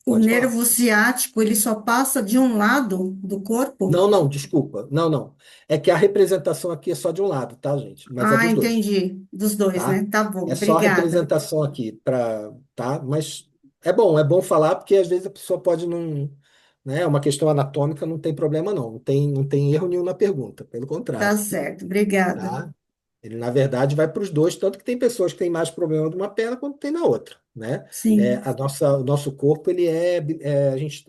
O Pode falar. nervo ciático, ele só passa de um lado do corpo? Não, não, desculpa. Não, não. É que a representação aqui é só de um lado, tá, gente? Mas é Ah, dos dois, entendi. Dos dois, tá? né? Tá bom, É só a obrigada. representação aqui para, tá? Mas é bom falar porque às vezes a pessoa pode não, né? É uma questão anatômica, não tem problema não, não tem erro nenhum na pergunta, pelo Tá contrário, certo, obrigada. tá? Ele na verdade vai para os dois, tanto que tem pessoas que têm mais problema de uma perna quanto tem na outra, né? Sim, O nosso corpo ele a gente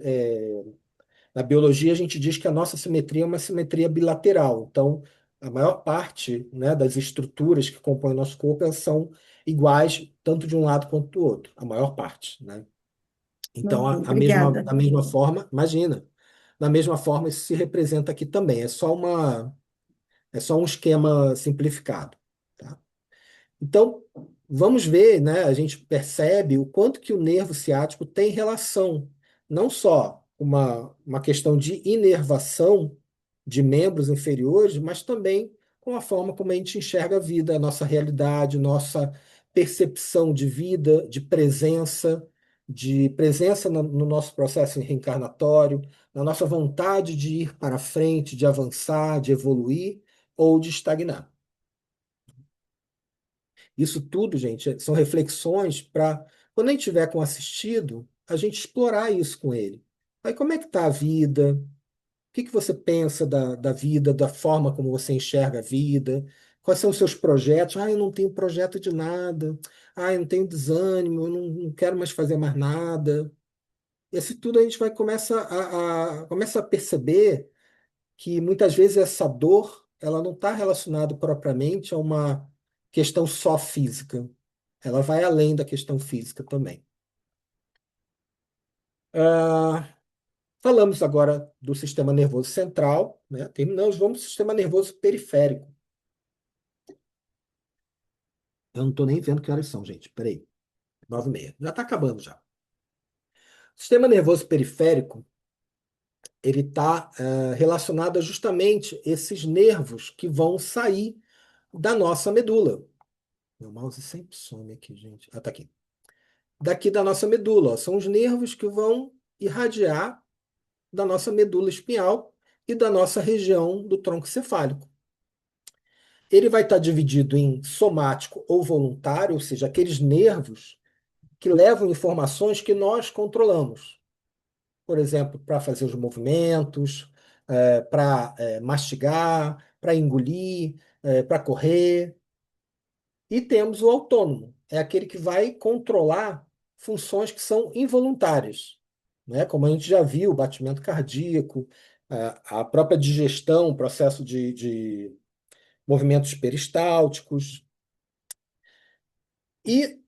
na biologia, a gente diz que a nossa simetria é uma simetria bilateral. Então, a maior parte, né, das estruturas que compõem o nosso corpo elas são iguais, tanto de um lado quanto do outro, a maior parte, né? Então, ok, obrigada. da mesma forma, imagina, da mesma forma, isso se representa aqui também. É só um esquema simplificado, tá? Então, vamos ver, né? A gente percebe o quanto que o nervo ciático tem relação, não só uma questão de inervação de membros inferiores, mas também com a forma como a gente enxerga a vida, a nossa realidade, nossa percepção de vida, de presença no nosso processo reencarnatório, na nossa vontade de ir para frente, de avançar, de evoluir ou de estagnar. Isso tudo, gente, são reflexões para, quando a gente tiver com o assistido, a gente explorar isso com ele. Aí, como é que está a vida? O que que você pensa da vida, da forma como você enxerga a vida? Quais são os seus projetos? Ah, eu não tenho projeto de nada. Ah, eu não tenho desânimo, eu não quero mais fazer mais nada. Esse tudo a gente vai começa a perceber que muitas vezes essa dor ela não está relacionada propriamente a uma questão só física. Ela vai além da questão física também. Ah, falamos agora do sistema nervoso central, né? Terminamos, vamos para o sistema nervoso periférico. Eu não estou nem vendo que horas são, gente. Peraí. 9h30. Já está acabando já. O sistema nervoso periférico, ele está relacionado a justamente esses nervos que vão sair da nossa medula. Meu mouse sempre some aqui, gente. Ah, tá aqui. Daqui da nossa medula, ó. São os nervos que vão irradiar da nossa medula espinhal e da nossa região do tronco cefálico. Ele vai estar dividido em somático ou voluntário, ou seja, aqueles nervos que levam informações que nós controlamos. Por exemplo, para fazer os movimentos, para mastigar, para engolir, para correr. E temos o autônomo, é aquele que vai controlar funções que são involuntárias, né? Como a gente já viu, o batimento cardíaco, a própria digestão, o processo de movimentos peristálticos. E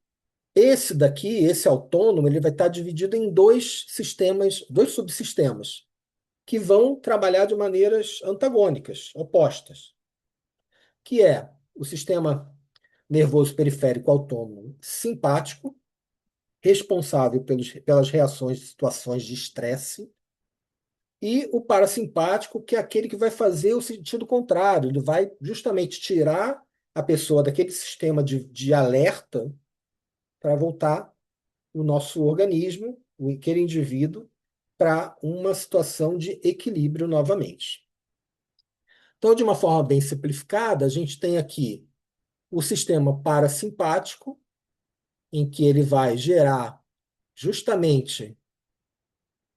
esse autônomo, ele vai estar dividido em dois sistemas, dois subsistemas, que vão trabalhar de maneiras antagônicas, opostas, que é o sistema nervoso periférico autônomo simpático, responsável pelas reações de situações de estresse, e o parasimpático, que é aquele que vai fazer o sentido contrário, ele vai justamente tirar a pessoa daquele sistema de alerta para voltar o nosso organismo, aquele indivíduo, para uma situação de equilíbrio novamente. Então, de uma forma bem simplificada, a gente tem aqui o sistema parasimpático, em que ele vai gerar justamente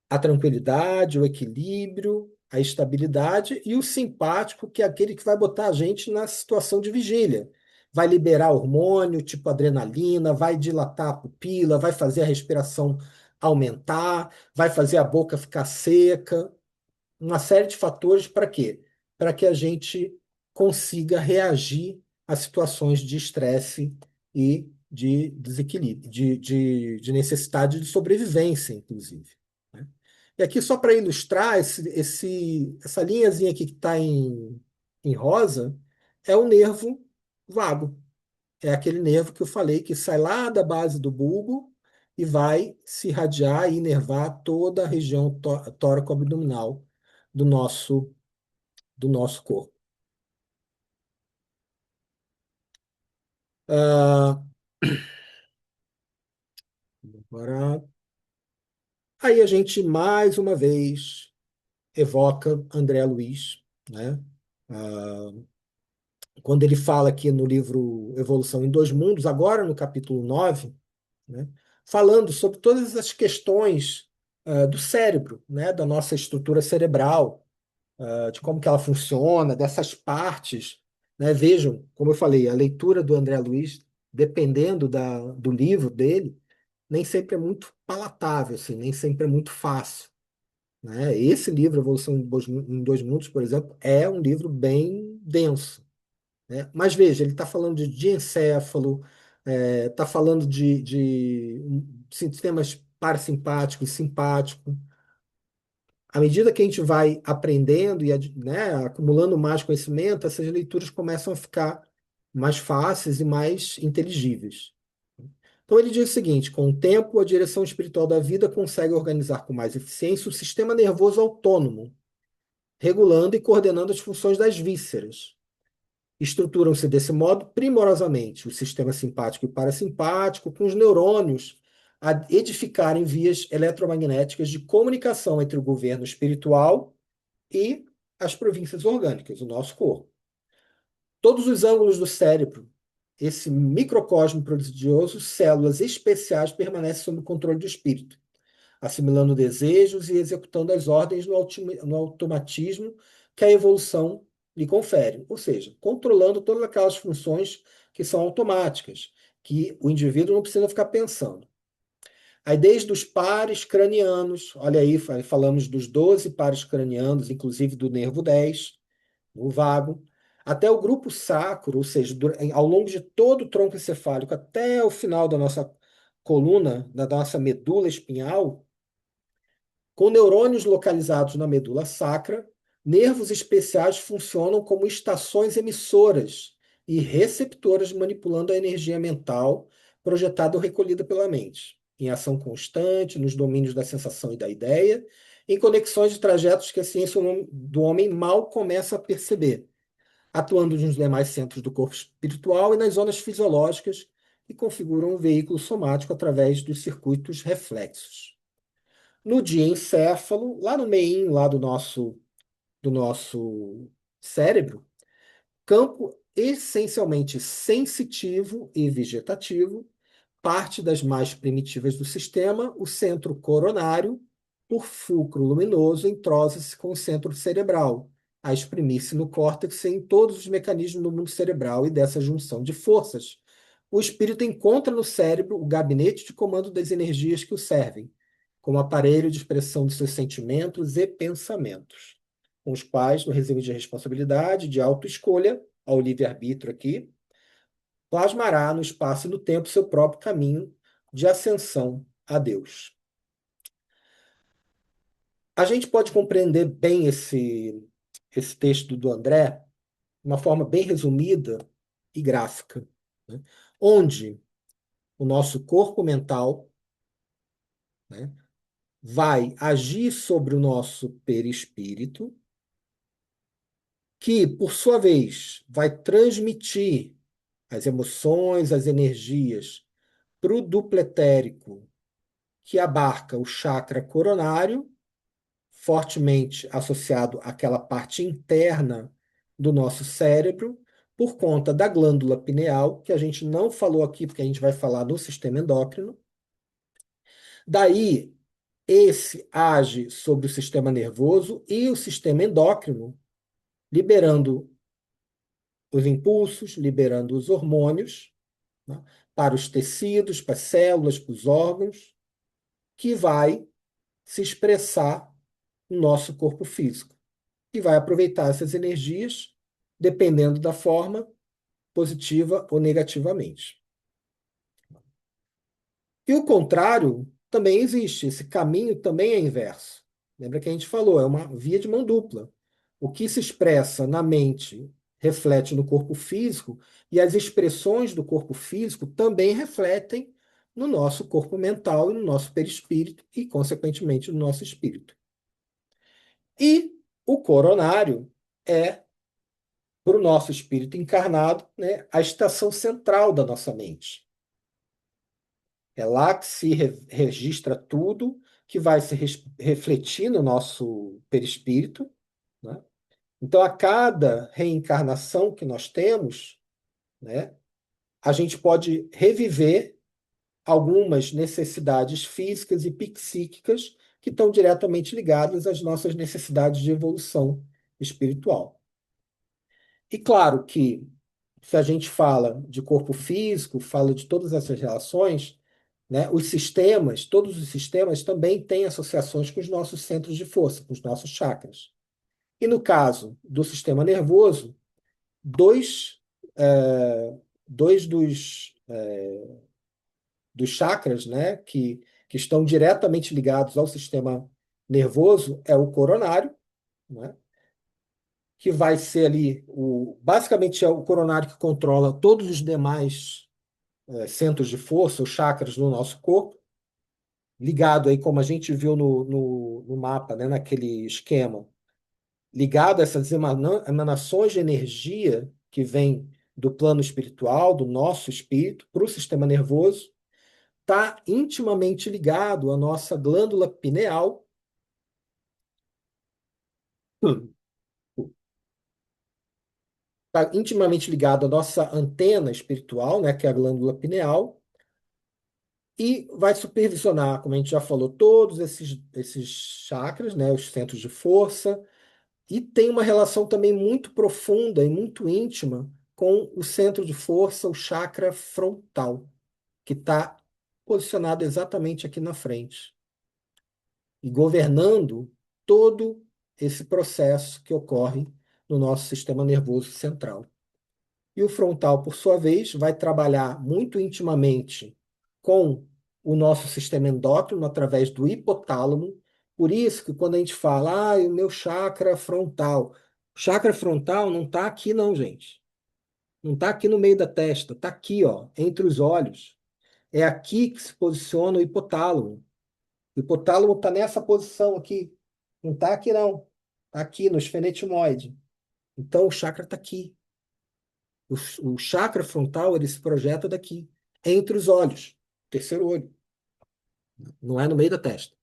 a tranquilidade, o equilíbrio, a estabilidade, e o simpático, que é aquele que vai botar a gente na situação de vigília. Vai liberar hormônio, tipo adrenalina, vai dilatar a pupila, vai fazer a respiração aumentar, vai fazer a boca ficar seca. Uma série de fatores para quê? Para que a gente consiga reagir a situações de estresse e de desequilíbrio, de necessidade de sobrevivência, inclusive, né? E aqui, só para ilustrar, essa linhazinha aqui que está em rosa é o nervo vago. É aquele nervo que eu falei que sai lá da base do bulbo e vai se irradiar e inervar toda a região tóraco-abdominal do nosso corpo. Ah, agora, aí a gente mais uma vez evoca André Luiz, né? Ah, quando ele fala aqui no livro Evolução em Dois Mundos, agora no capítulo 9, né? Falando sobre todas as questões do cérebro, né? Da nossa estrutura cerebral, de como que ela funciona, dessas partes, né? Vejam, como eu falei, a leitura do André Luiz, dependendo do livro dele, nem sempre é muito palatável, assim, nem sempre é muito fácil, né? Esse livro, Evolução em Dois Mundos, por exemplo, é um livro bem denso, né? Mas veja, ele está falando de diencéfalo, está falando de sistemas parasimpático e simpático. À medida que a gente vai aprendendo e né, acumulando mais conhecimento, essas leituras começam a ficar mais fáceis e mais inteligíveis. Então ele diz o seguinte: com o tempo, a direção espiritual da vida consegue organizar com mais eficiência o sistema nervoso autônomo, regulando e coordenando as funções das vísceras. Estruturam-se desse modo primorosamente o sistema simpático e parasimpático, com os neurônios a edificarem vias eletromagnéticas de comunicação entre o governo espiritual e as províncias orgânicas, o nosso corpo. Todos os ângulos do cérebro, esse microcosmo prodigioso, células especiais permanecem sob o controle do espírito, assimilando desejos e executando as ordens no automatismo que a evolução lhe confere, ou seja, controlando todas aquelas funções que são automáticas, que o indivíduo não precisa ficar pensando. Aí, desde os pares cranianos, olha aí, falamos dos 12 pares cranianos, inclusive do nervo 10, o vago, até o grupo sacro, ou seja, ao longo de todo o tronco encefálico, até o final da nossa coluna, da nossa medula espinhal, com neurônios localizados na medula sacra, nervos especiais funcionam como estações emissoras e receptoras manipulando a energia mental projetada ou recolhida pela mente, em ação constante, nos domínios da sensação e da ideia, em conexões de trajetos que a ciência do homem mal começa a perceber, atuando nos demais centros do corpo espiritual e nas zonas fisiológicas que configuram o veículo somático através dos circuitos reflexos. No diencéfalo, lá no meinho lá do nosso cérebro, campo essencialmente sensitivo e vegetativo, parte das mais primitivas do sistema, o centro coronário, por fulcro luminoso, entrosa-se com o centro cerebral, a exprimir-se no córtex em todos os mecanismos do mundo cerebral e dessa junção de forças. O espírito encontra no cérebro o gabinete de comando das energias que o servem, como aparelho de expressão de seus sentimentos e pensamentos, com os quais, no regime de responsabilidade, de autoescolha, ao livre-arbítrio aqui, plasmará no espaço e no tempo seu próprio caminho de ascensão a Deus. A gente pode compreender bem esse texto do André de uma forma bem resumida e gráfica, né? Onde o nosso corpo mental, né, vai agir sobre o nosso perispírito, que, por sua vez, vai transmitir as emoções, as energias para o dupletérico, que abarca o chakra coronário, fortemente associado àquela parte interna do nosso cérebro, por conta da glândula pineal, que a gente não falou aqui, porque a gente vai falar no sistema endócrino. Daí, esse age sobre o sistema nervoso e o sistema endócrino, liberando os impulsos, liberando os hormônios, né, para os tecidos, para as células, para os órgãos, que vai se expressar no nosso corpo físico. E vai aproveitar essas energias, dependendo da forma, positiva ou negativamente. E o contrário também existe, esse caminho também é inverso. Lembra que a gente falou, é uma via de mão dupla. O que se expressa na mente reflete no corpo físico e as expressões do corpo físico também refletem no nosso corpo mental e no nosso perispírito e, consequentemente, no nosso espírito. E o coronário é, para o nosso espírito encarnado, né, a estação central da nossa mente. É lá que se registra tudo que vai se refletir no nosso perispírito, né? Então, a cada reencarnação que nós temos, né, a gente pode reviver algumas necessidades físicas e psíquicas que estão diretamente ligadas às nossas necessidades de evolução espiritual. E claro que, se a gente fala de corpo físico, fala de todas essas relações, né, os sistemas, todos os sistemas também têm associações com os nossos centros de força, com os nossos chakras. E no caso do sistema nervoso, dois, é, dois dos chakras, né, que estão diretamente ligados ao sistema nervoso é o coronário, né, que vai ser ali, basicamente é o coronário que controla todos os demais centros de força, os chakras no nosso corpo, ligado aí, como a gente viu no mapa, né, naquele esquema, ligado a essas emanações de energia que vem do plano espiritual, do nosso espírito, para o sistema nervoso, está intimamente ligado à nossa glândula pineal, está intimamente ligado à nossa antena espiritual, né, que é a glândula pineal, e vai supervisionar, como a gente já falou, todos esses chakras, né, os centros de força, e tem uma relação também muito profunda e muito íntima com o centro de força, o chakra frontal, que está posicionado exatamente aqui na frente e governando todo esse processo que ocorre no nosso sistema nervoso central. E o frontal, por sua vez, vai trabalhar muito intimamente com o nosso sistema endócrino através do hipotálamo. Por isso que quando a gente fala, o meu chakra frontal não está aqui não, gente. Não está aqui no meio da testa, está aqui, ó, entre os olhos. É aqui que se posiciona o hipotálamo. O hipotálamo está nessa posição aqui. Não está aqui, não. Está aqui, no esfenetimoide. Então, o chakra está aqui. O chakra frontal, ele se projeta daqui, entre os olhos. Terceiro olho. Não é no meio da testa.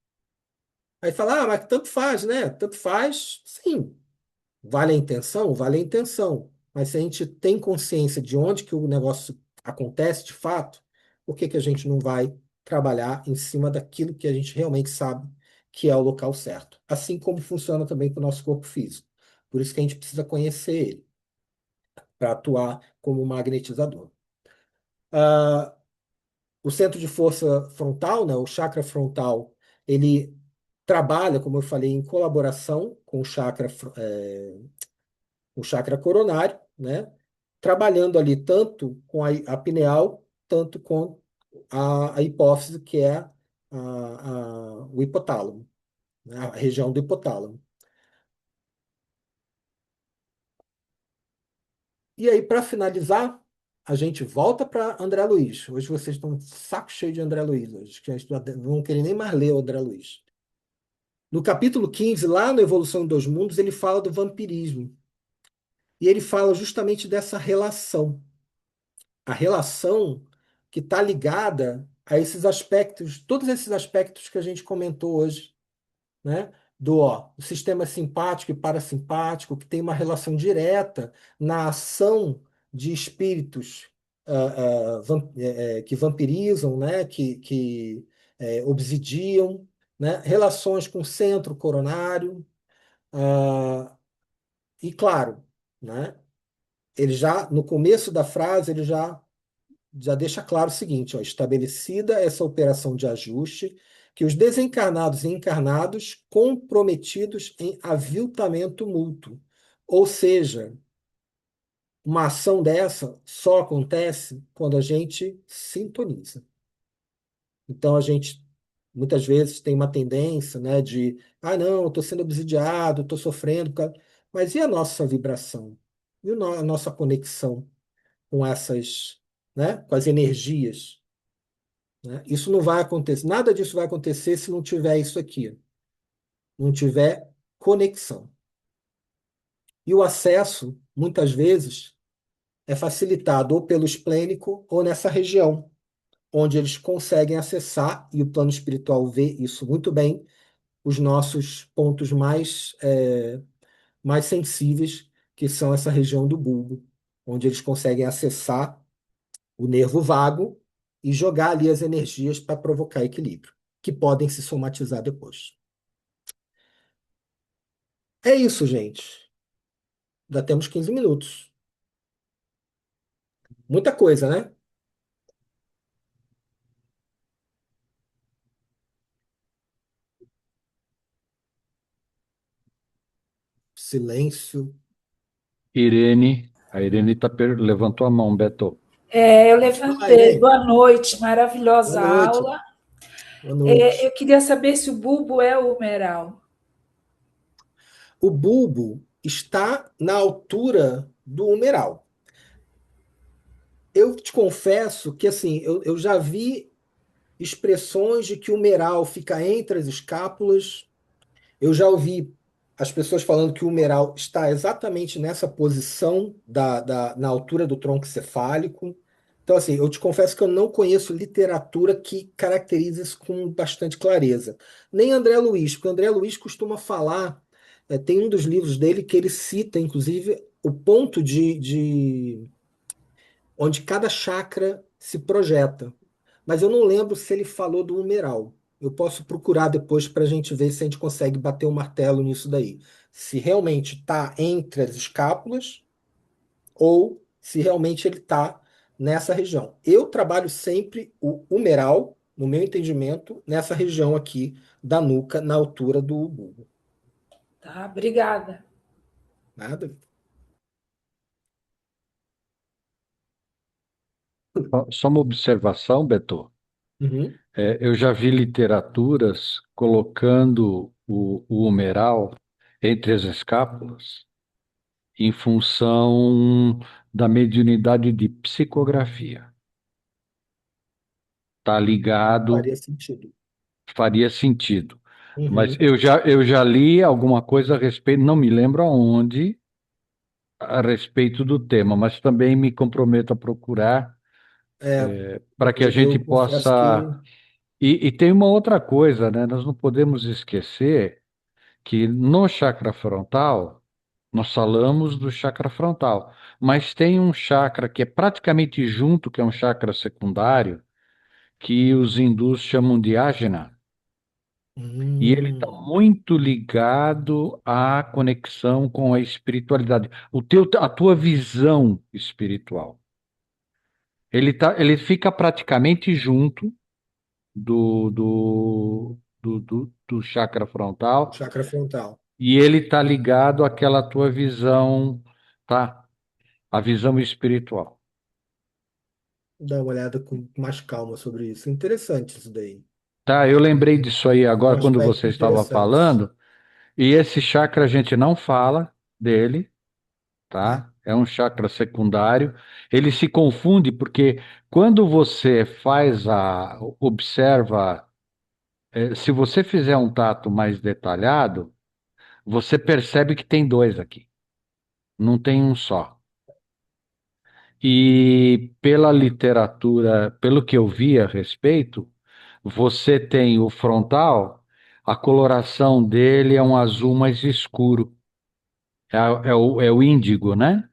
Aí fala, mas tanto faz, né? Tanto faz, sim. Vale a intenção? Vale a intenção. Mas se a gente tem consciência de onde que o negócio acontece de fato, por que que a gente não vai trabalhar em cima daquilo que a gente realmente sabe que é o local certo? Assim como funciona também com o nosso corpo físico. Por isso que a gente precisa conhecer ele, para atuar como magnetizador. O centro de força frontal, né, o chakra frontal, ele trabalha, como eu falei, em colaboração com o chakra coronário, né? Trabalhando ali tanto com a pineal, tanto com a hipófise, que é o hipotálamo, né? A região do hipotálamo. E aí, para finalizar, a gente volta para André Luiz. Hoje vocês estão de saco cheio de André Luiz, hoje, que não vão querer nem mais ler o André Luiz. No capítulo 15, lá no Evolução em Dois Mundos, ele fala do vampirismo. E ele fala justamente dessa relação. A relação que está ligada a esses aspectos, todos esses aspectos que a gente comentou hoje, né? O sistema simpático e parasimpático, que tem uma relação direta na ação de espíritos que vampirizam, né? que obsidiam, né? Relações com o centro coronário, e claro, né? Ele já, no começo da frase, ele já deixa claro o seguinte, ó, estabelecida essa operação de ajuste, que os desencarnados e encarnados comprometidos em aviltamento mútuo. Ou seja, uma ação dessa só acontece quando a gente sintoniza. Então, a gente muitas vezes tem uma tendência, né, de, não, eu estou sendo obsidiado, estou sofrendo, mas e a nossa vibração? E a nossa conexão com essas, né, com as energias, né? Isso não vai acontecer, nada disso vai acontecer se não tiver isso aqui, não tiver conexão. E o acesso, muitas vezes, é facilitado ou pelo esplênico ou nessa região, onde eles conseguem acessar, e o plano espiritual vê isso muito bem, os nossos pontos mais sensíveis, que são essa região do bulbo, onde eles conseguem acessar o nervo vago e jogar ali as energias para provocar equilíbrio, que podem se somatizar depois. É isso, gente. Já temos 15 minutos. Muita coisa, né? Silêncio. A Irene levantou a mão, Beto. Eu Fala, levantei. Irene. Boa noite, Boa maravilhosa noite. aula. Boa Eu noite. queria saber se o bulbo é o humeral. O bulbo está na altura do humeral. Eu te confesso que assim, eu já vi expressões de que o humeral fica entre as escápulas. Eu já ouvi as pessoas falando que o humeral está exatamente nessa posição na altura do tronco cefálico. Então, assim, eu te confesso que eu não conheço literatura que caracterize isso com bastante clareza. Nem André Luiz, porque André Luiz costuma falar, tem um dos livros dele que ele cita, inclusive, o ponto de onde cada chakra se projeta. Mas eu não lembro se ele falou do humeral. Eu posso procurar depois para a gente ver se a gente consegue bater o martelo nisso daí. Se realmente está entre as escápulas ou se realmente ele está nessa região. Eu trabalho sempre o humeral, no meu entendimento, nessa região aqui da nuca, na altura do bulbo. Tá? Obrigada. Nada? Só uma observação, Beto. Uhum. Eu já vi literaturas colocando o humeral entre as escápulas em função da mediunidade de psicografia. Está ligado, Faria sentido. faria sentido. Mas Uhum. eu já li alguma coisa a respeito, não me lembro aonde, a respeito do tema, mas também me comprometo a procurar É, para que a gente eu confesso possa. que E tem uma outra coisa, né? Nós não podemos esquecer que no chakra frontal, nós falamos do chakra frontal, mas tem um chakra que é praticamente junto, que é um chakra secundário, que os hindus chamam de Ajna, e ele está hum, muito ligado à conexão com a espiritualidade, a tua visão espiritual. Ele fica praticamente junto do chakra frontal, chakra frontal. e ele está ligado àquela tua visão, tá? A visão espiritual. Dar uma olhada com mais calma sobre isso. Interessante isso daí. Tá, eu lembrei disso aí É um agora quando aspecto você estava interessante. falando, e esse chakra a gente não fala dele, É. tá? É um chakra secundário. Ele se confunde porque quando você observa, se você fizer um tato mais detalhado, você percebe que tem dois aqui, não tem um só. E pela literatura, pelo que eu vi a respeito, você tem o frontal, a coloração dele é um azul mais escuro, é o índigo, né?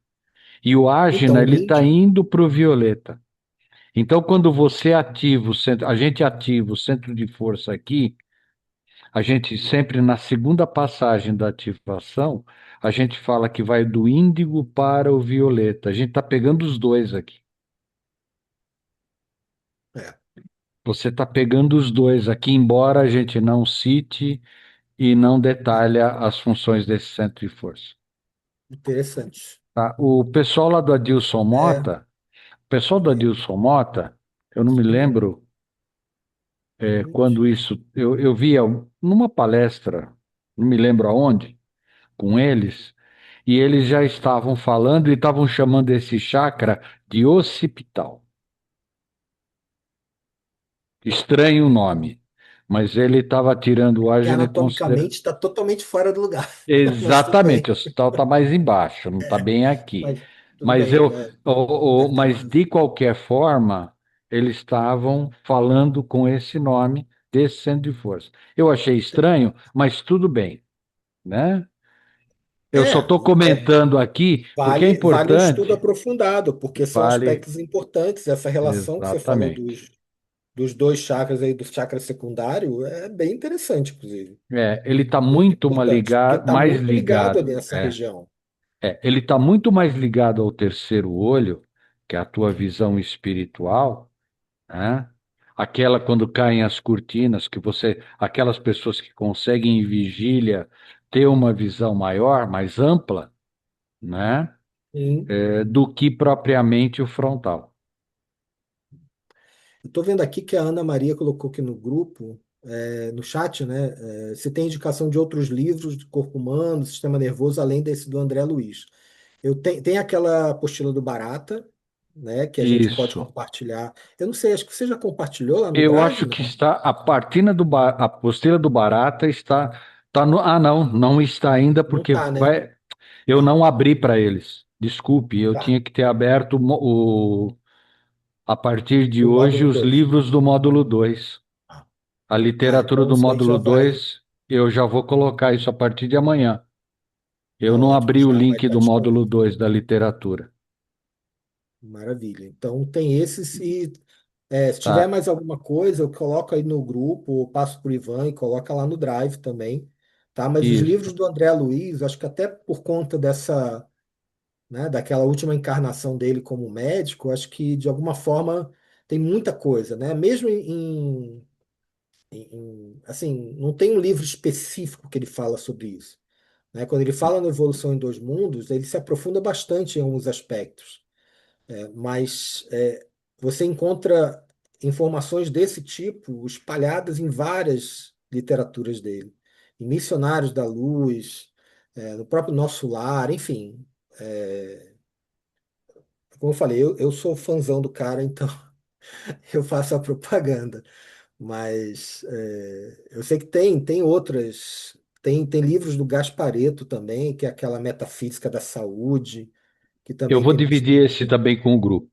E o ágina, Então, o ele está índigo, indo para o violeta. Então, quando você ativa o centro, a gente ativa o centro de força aqui, a gente sempre na segunda passagem da ativação, a gente fala que vai do índigo para o violeta. A gente está pegando os dois aqui. é Você está pegando os dois aqui, embora a gente não cite e não detalha as funções desse centro de força. interessante. Tá? O pessoal lá do Adilson É, Mota, o pessoal do Adilson Mota, eu não me lembro quando isso, eu via numa palestra, não me lembro aonde, com eles, e eles já estavam falando e estavam chamando esse chakra de occipital. Estranho o nome, mas ele estava tirando o Que Agene considerando. anatomicamente está totalmente fora do lugar. Mas tudo Exatamente, o bem. hospital está mais embaixo, não está bem aqui. Mas tudo Mas bem, eu, né? Tem uma mas de razão. qualquer forma, eles estavam falando com esse nome desse centro de força. Eu achei estranho, mas tudo bem, né? Eu só É, estou comentando aqui porque é vale um estudo importante. aprofundado, porque são Vale, aspectos importantes. Essa relação que você falou exatamente. dos dois chakras aí, do chakra secundário, é bem interessante, inclusive. Ele está Muito muito importante, porque está mais muito ligado ligado. ali nessa região. Ele está muito mais ligado ao terceiro olho, que é a tua visão espiritual, né? Aquela quando caem as cortinas, aquelas pessoas que conseguem em vigília ter uma visão maior, mais ampla, né? Sim. Do que propriamente o frontal. Estou vendo aqui que a Ana Maria colocou aqui no grupo, no chat, né? Se tem indicação de outros livros de corpo humano, sistema nervoso, além desse do André Luiz. Tem aquela apostila do Barata, né? Que a gente pode Isso. compartilhar. Eu não sei, acho que você já compartilhou lá no Eu Drive, acho que não? está a apostila do Barata está no. Ah, não, não está ainda Não porque tá, né? eu não abri para eles. Desculpe, eu Tá. tinha que ter aberto a partir de O hoje módulo os 2. livros do módulo 2. A literatura Então do isso daí módulo já vai, 2 eu já vou colocar isso a partir de amanhã. Eu tá não ótimo, abri o já vai link estar do módulo disponível. 2 da literatura. Maravilha. Então tem esses e se tiver Tá, mais alguma coisa, eu coloco aí no grupo, ou passo para o Ivan e coloca lá no Drive também, tá? Mas os isso. livros do André Luiz, acho que até por conta dessa, né, daquela última encarnação dele como médico, acho que de alguma forma tem muita coisa, né? Mesmo assim, não tem um livro específico que ele fala sobre isso, né? Quando ele fala na Evolução em Dois Mundos, ele se aprofunda bastante em alguns aspectos. Mas você encontra informações desse tipo espalhadas em várias literaturas dele, em Missionários da Luz, no próprio Nosso Lar, enfim. É, como eu falei, eu sou fãzão do cara, então eu faço a propaganda. Mas eu sei que tem outras. Tem livros do Gasparetto também, que é aquela metafísica da saúde, que Eu também vou tem dividir bastante. esse também com o grupo.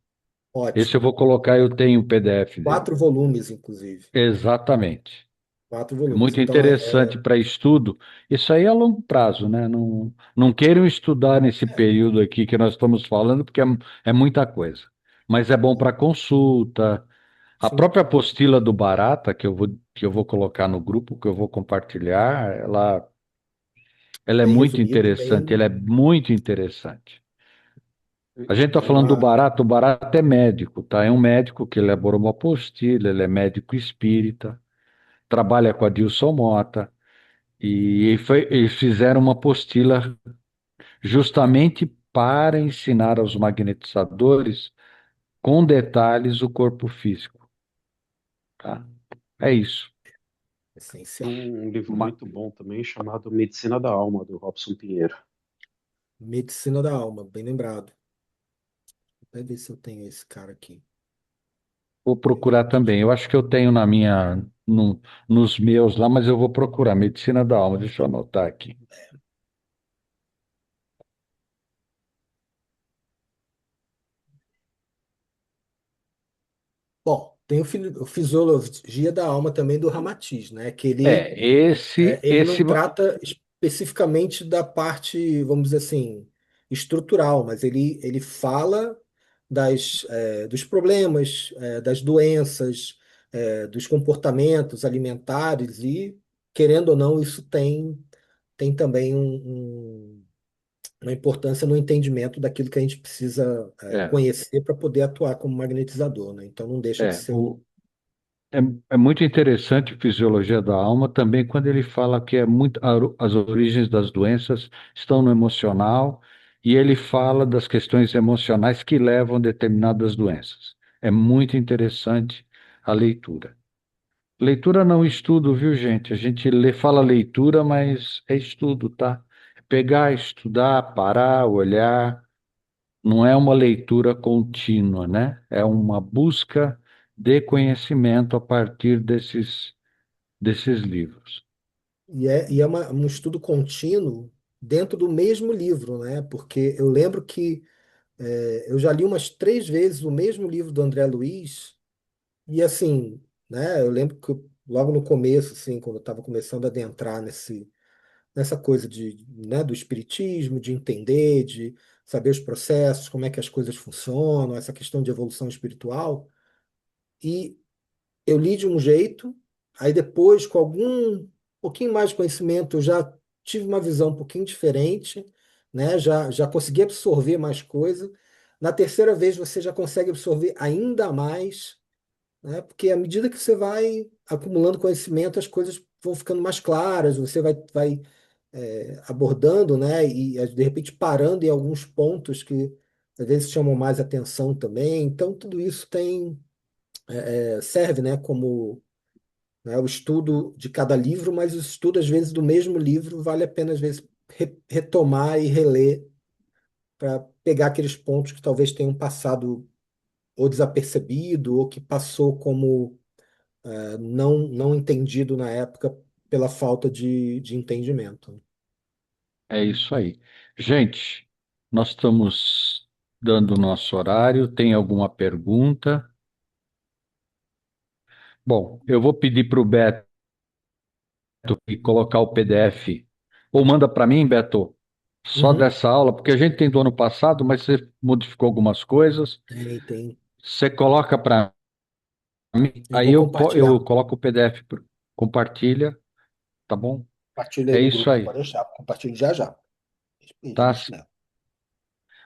Esse eu Ótimo. vou colocar, eu tenho o PDF dele. 4 volumes, inclusive. Exatamente. Quatro É volumes. muito Então, interessante para estudo. Isso aí é a longo prazo, né? Não, não queiram estudar nesse período aqui que nós estamos falando, porque é muita coisa. Mas é bom para consulta. A sim, própria apostila do Barata, que eu vou colocar no grupo, que eu vou compartilhar, ela é bem muito resumido, interessante. Ela bem. é muito interessante. A gente está É falando do uma. Barata, o Barata é médico, tá? É um médico que elaborou uma apostila, ele é médico espírita, trabalha com a Dilson Mota. Eles fizeram uma apostila justamente para ensinar aos magnetizadores com detalhes o corpo físico, tá? É isso. Tem Essencial. um livro Ma- muito bom também chamado Medicina da Alma, do Robson Pinheiro. Medicina da alma, bem lembrado. Vai ver se eu tenho esse cara aqui. Vou procurar também. Eu acho que eu tenho nos meus lá, mas eu vou procurar. Medicina da alma, deixa eu anotar aqui. Bom, tem o Fisiologia da Alma também do Ramatiz, né? Que É, ele não trata especificamente da parte, vamos dizer assim, estrutural, mas ele fala dos problemas, das doenças, dos comportamentos alimentares e, querendo ou não, isso tem também uma importância no entendimento daquilo que a gente precisa é, conhecer para poder atuar como magnetizador, né? Então não deixa de é, ser um. o, É, é muito interessante a fisiologia da alma também quando ele fala que as origens das doenças estão no emocional e ele fala das questões emocionais que levam a determinadas doenças. É muito interessante a leitura. Leitura não estudo, viu, gente? A gente fala leitura, mas é estudo, tá? pegar, estudar, parar, olhar. Não é uma leitura contínua, né? É uma busca de conhecimento a partir desses livros. E é um estudo contínuo dentro do mesmo livro, né? Porque eu lembro que eu já li umas 3 vezes o mesmo livro do André Luiz, e assim, né? Eu lembro que logo no começo, assim, quando eu estava começando a adentrar nessa coisa né, do espiritismo, de entender, de saber os processos, como é que as coisas funcionam, essa questão de evolução espiritual, e eu li de um jeito, aí depois, com algum pouquinho mais de conhecimento, eu já tive uma visão um pouquinho diferente, né? Já consegui absorver mais coisa. Na terceira vez, você já consegue absorver ainda mais, né? Porque à medida que você vai acumulando conhecimento, as coisas vão ficando mais claras, você vai abordando, né? E de repente parando em alguns pontos que às vezes chamam mais atenção também. Então, tudo isso serve, né, como, né, o estudo de cada livro, mas o estudo, às vezes, do mesmo livro vale a pena, às vezes, retomar e reler para pegar aqueles pontos que talvez tenham passado ou desapercebido ou que passou como não entendido na época pela falta de entendimento. É isso aí. Gente, nós estamos dando o nosso horário. Tem alguma pergunta? Bom, eu vou pedir para o Beto colocar o PDF. Ou manda para mim, Beto, só Uhum. dessa aula, porque a gente tem do ano passado, mas você modificou algumas coisas. Tem. Você coloca para mim, Eu aí vou eu compartilhar. coloco o PDF, compartilha, tá bom? Compartilha aí É no isso grupo, aí, pode deixar. Compartilho já já. tá? Isso mesmo.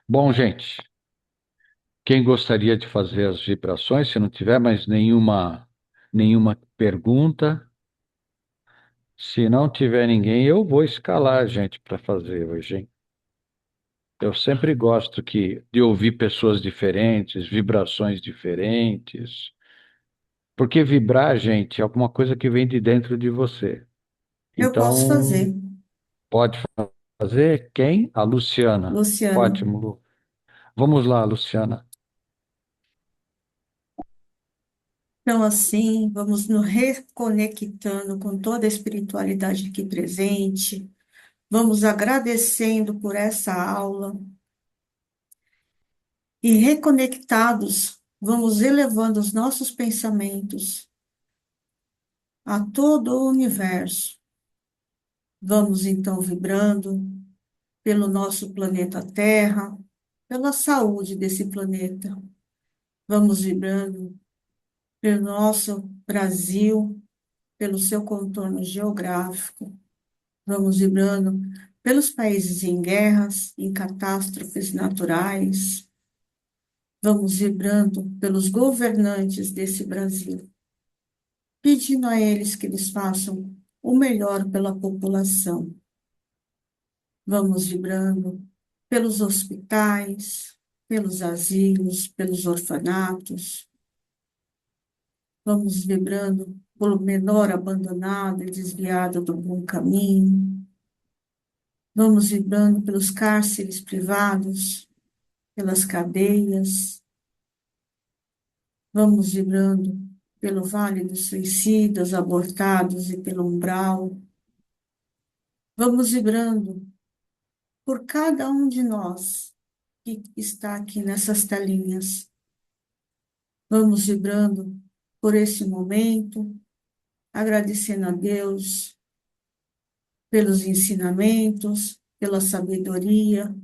Bom, gente, quem gostaria de fazer as vibrações, se não tiver mais nenhuma pergunta, se não tiver ninguém, eu vou escalar a gente para fazer hoje, hein? Eu sempre gosto de ouvir pessoas diferentes, vibrações diferentes, porque vibrar, gente, é alguma coisa que vem de dentro de você. Eu posso Então, fazer, pode fazer? Quem? A Luciana. Luciana. Ótimo, Lu. Vamos lá, Luciana. Então, assim, vamos nos reconectando com toda a espiritualidade aqui presente. Vamos agradecendo por essa aula e reconectados, vamos elevando os nossos pensamentos a todo o universo. Vamos então vibrando pelo nosso planeta Terra, pela saúde desse planeta. Vamos vibrando pelo nosso Brasil, pelo seu contorno geográfico. Vamos vibrando pelos países em guerras, em catástrofes naturais. Vamos vibrando pelos governantes desse Brasil, pedindo a eles que eles façam o melhor pela população. Vamos vibrando pelos hospitais, pelos asilos, pelos orfanatos. Vamos vibrando pelo menor abandonado e desviado do bom caminho. Vamos vibrando pelos cárceres privados, pelas cadeias. Vamos vibrando pelo vale dos suicidas, abortados e pelo umbral. Vamos vibrando por cada um de nós que está aqui nessas telinhas. Vamos vibrando por esse momento, agradecendo a Deus pelos ensinamentos, pela sabedoria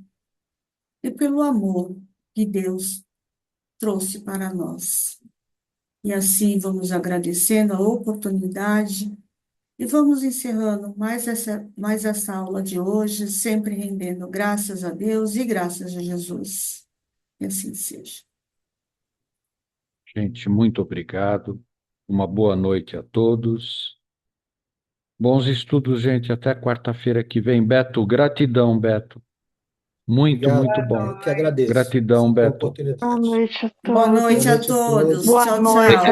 e pelo amor que Deus trouxe para nós. E assim vamos agradecendo a oportunidade e vamos encerrando mais essa aula de hoje, sempre rendendo graças a Deus e graças a Jesus. E assim seja. Gente, muito obrigado. Uma boa noite a todos. Bons estudos, gente. Até quarta-feira que vem. Beto, gratidão, Beto. Muito, Obrigado. muito Boa bom. Eu que noite. agradeço Gratidão, a Beto. Boa oportunidade. noite a Boa Boa noite todos. a noite a todos. todos. Boa Tchau, noite tchau.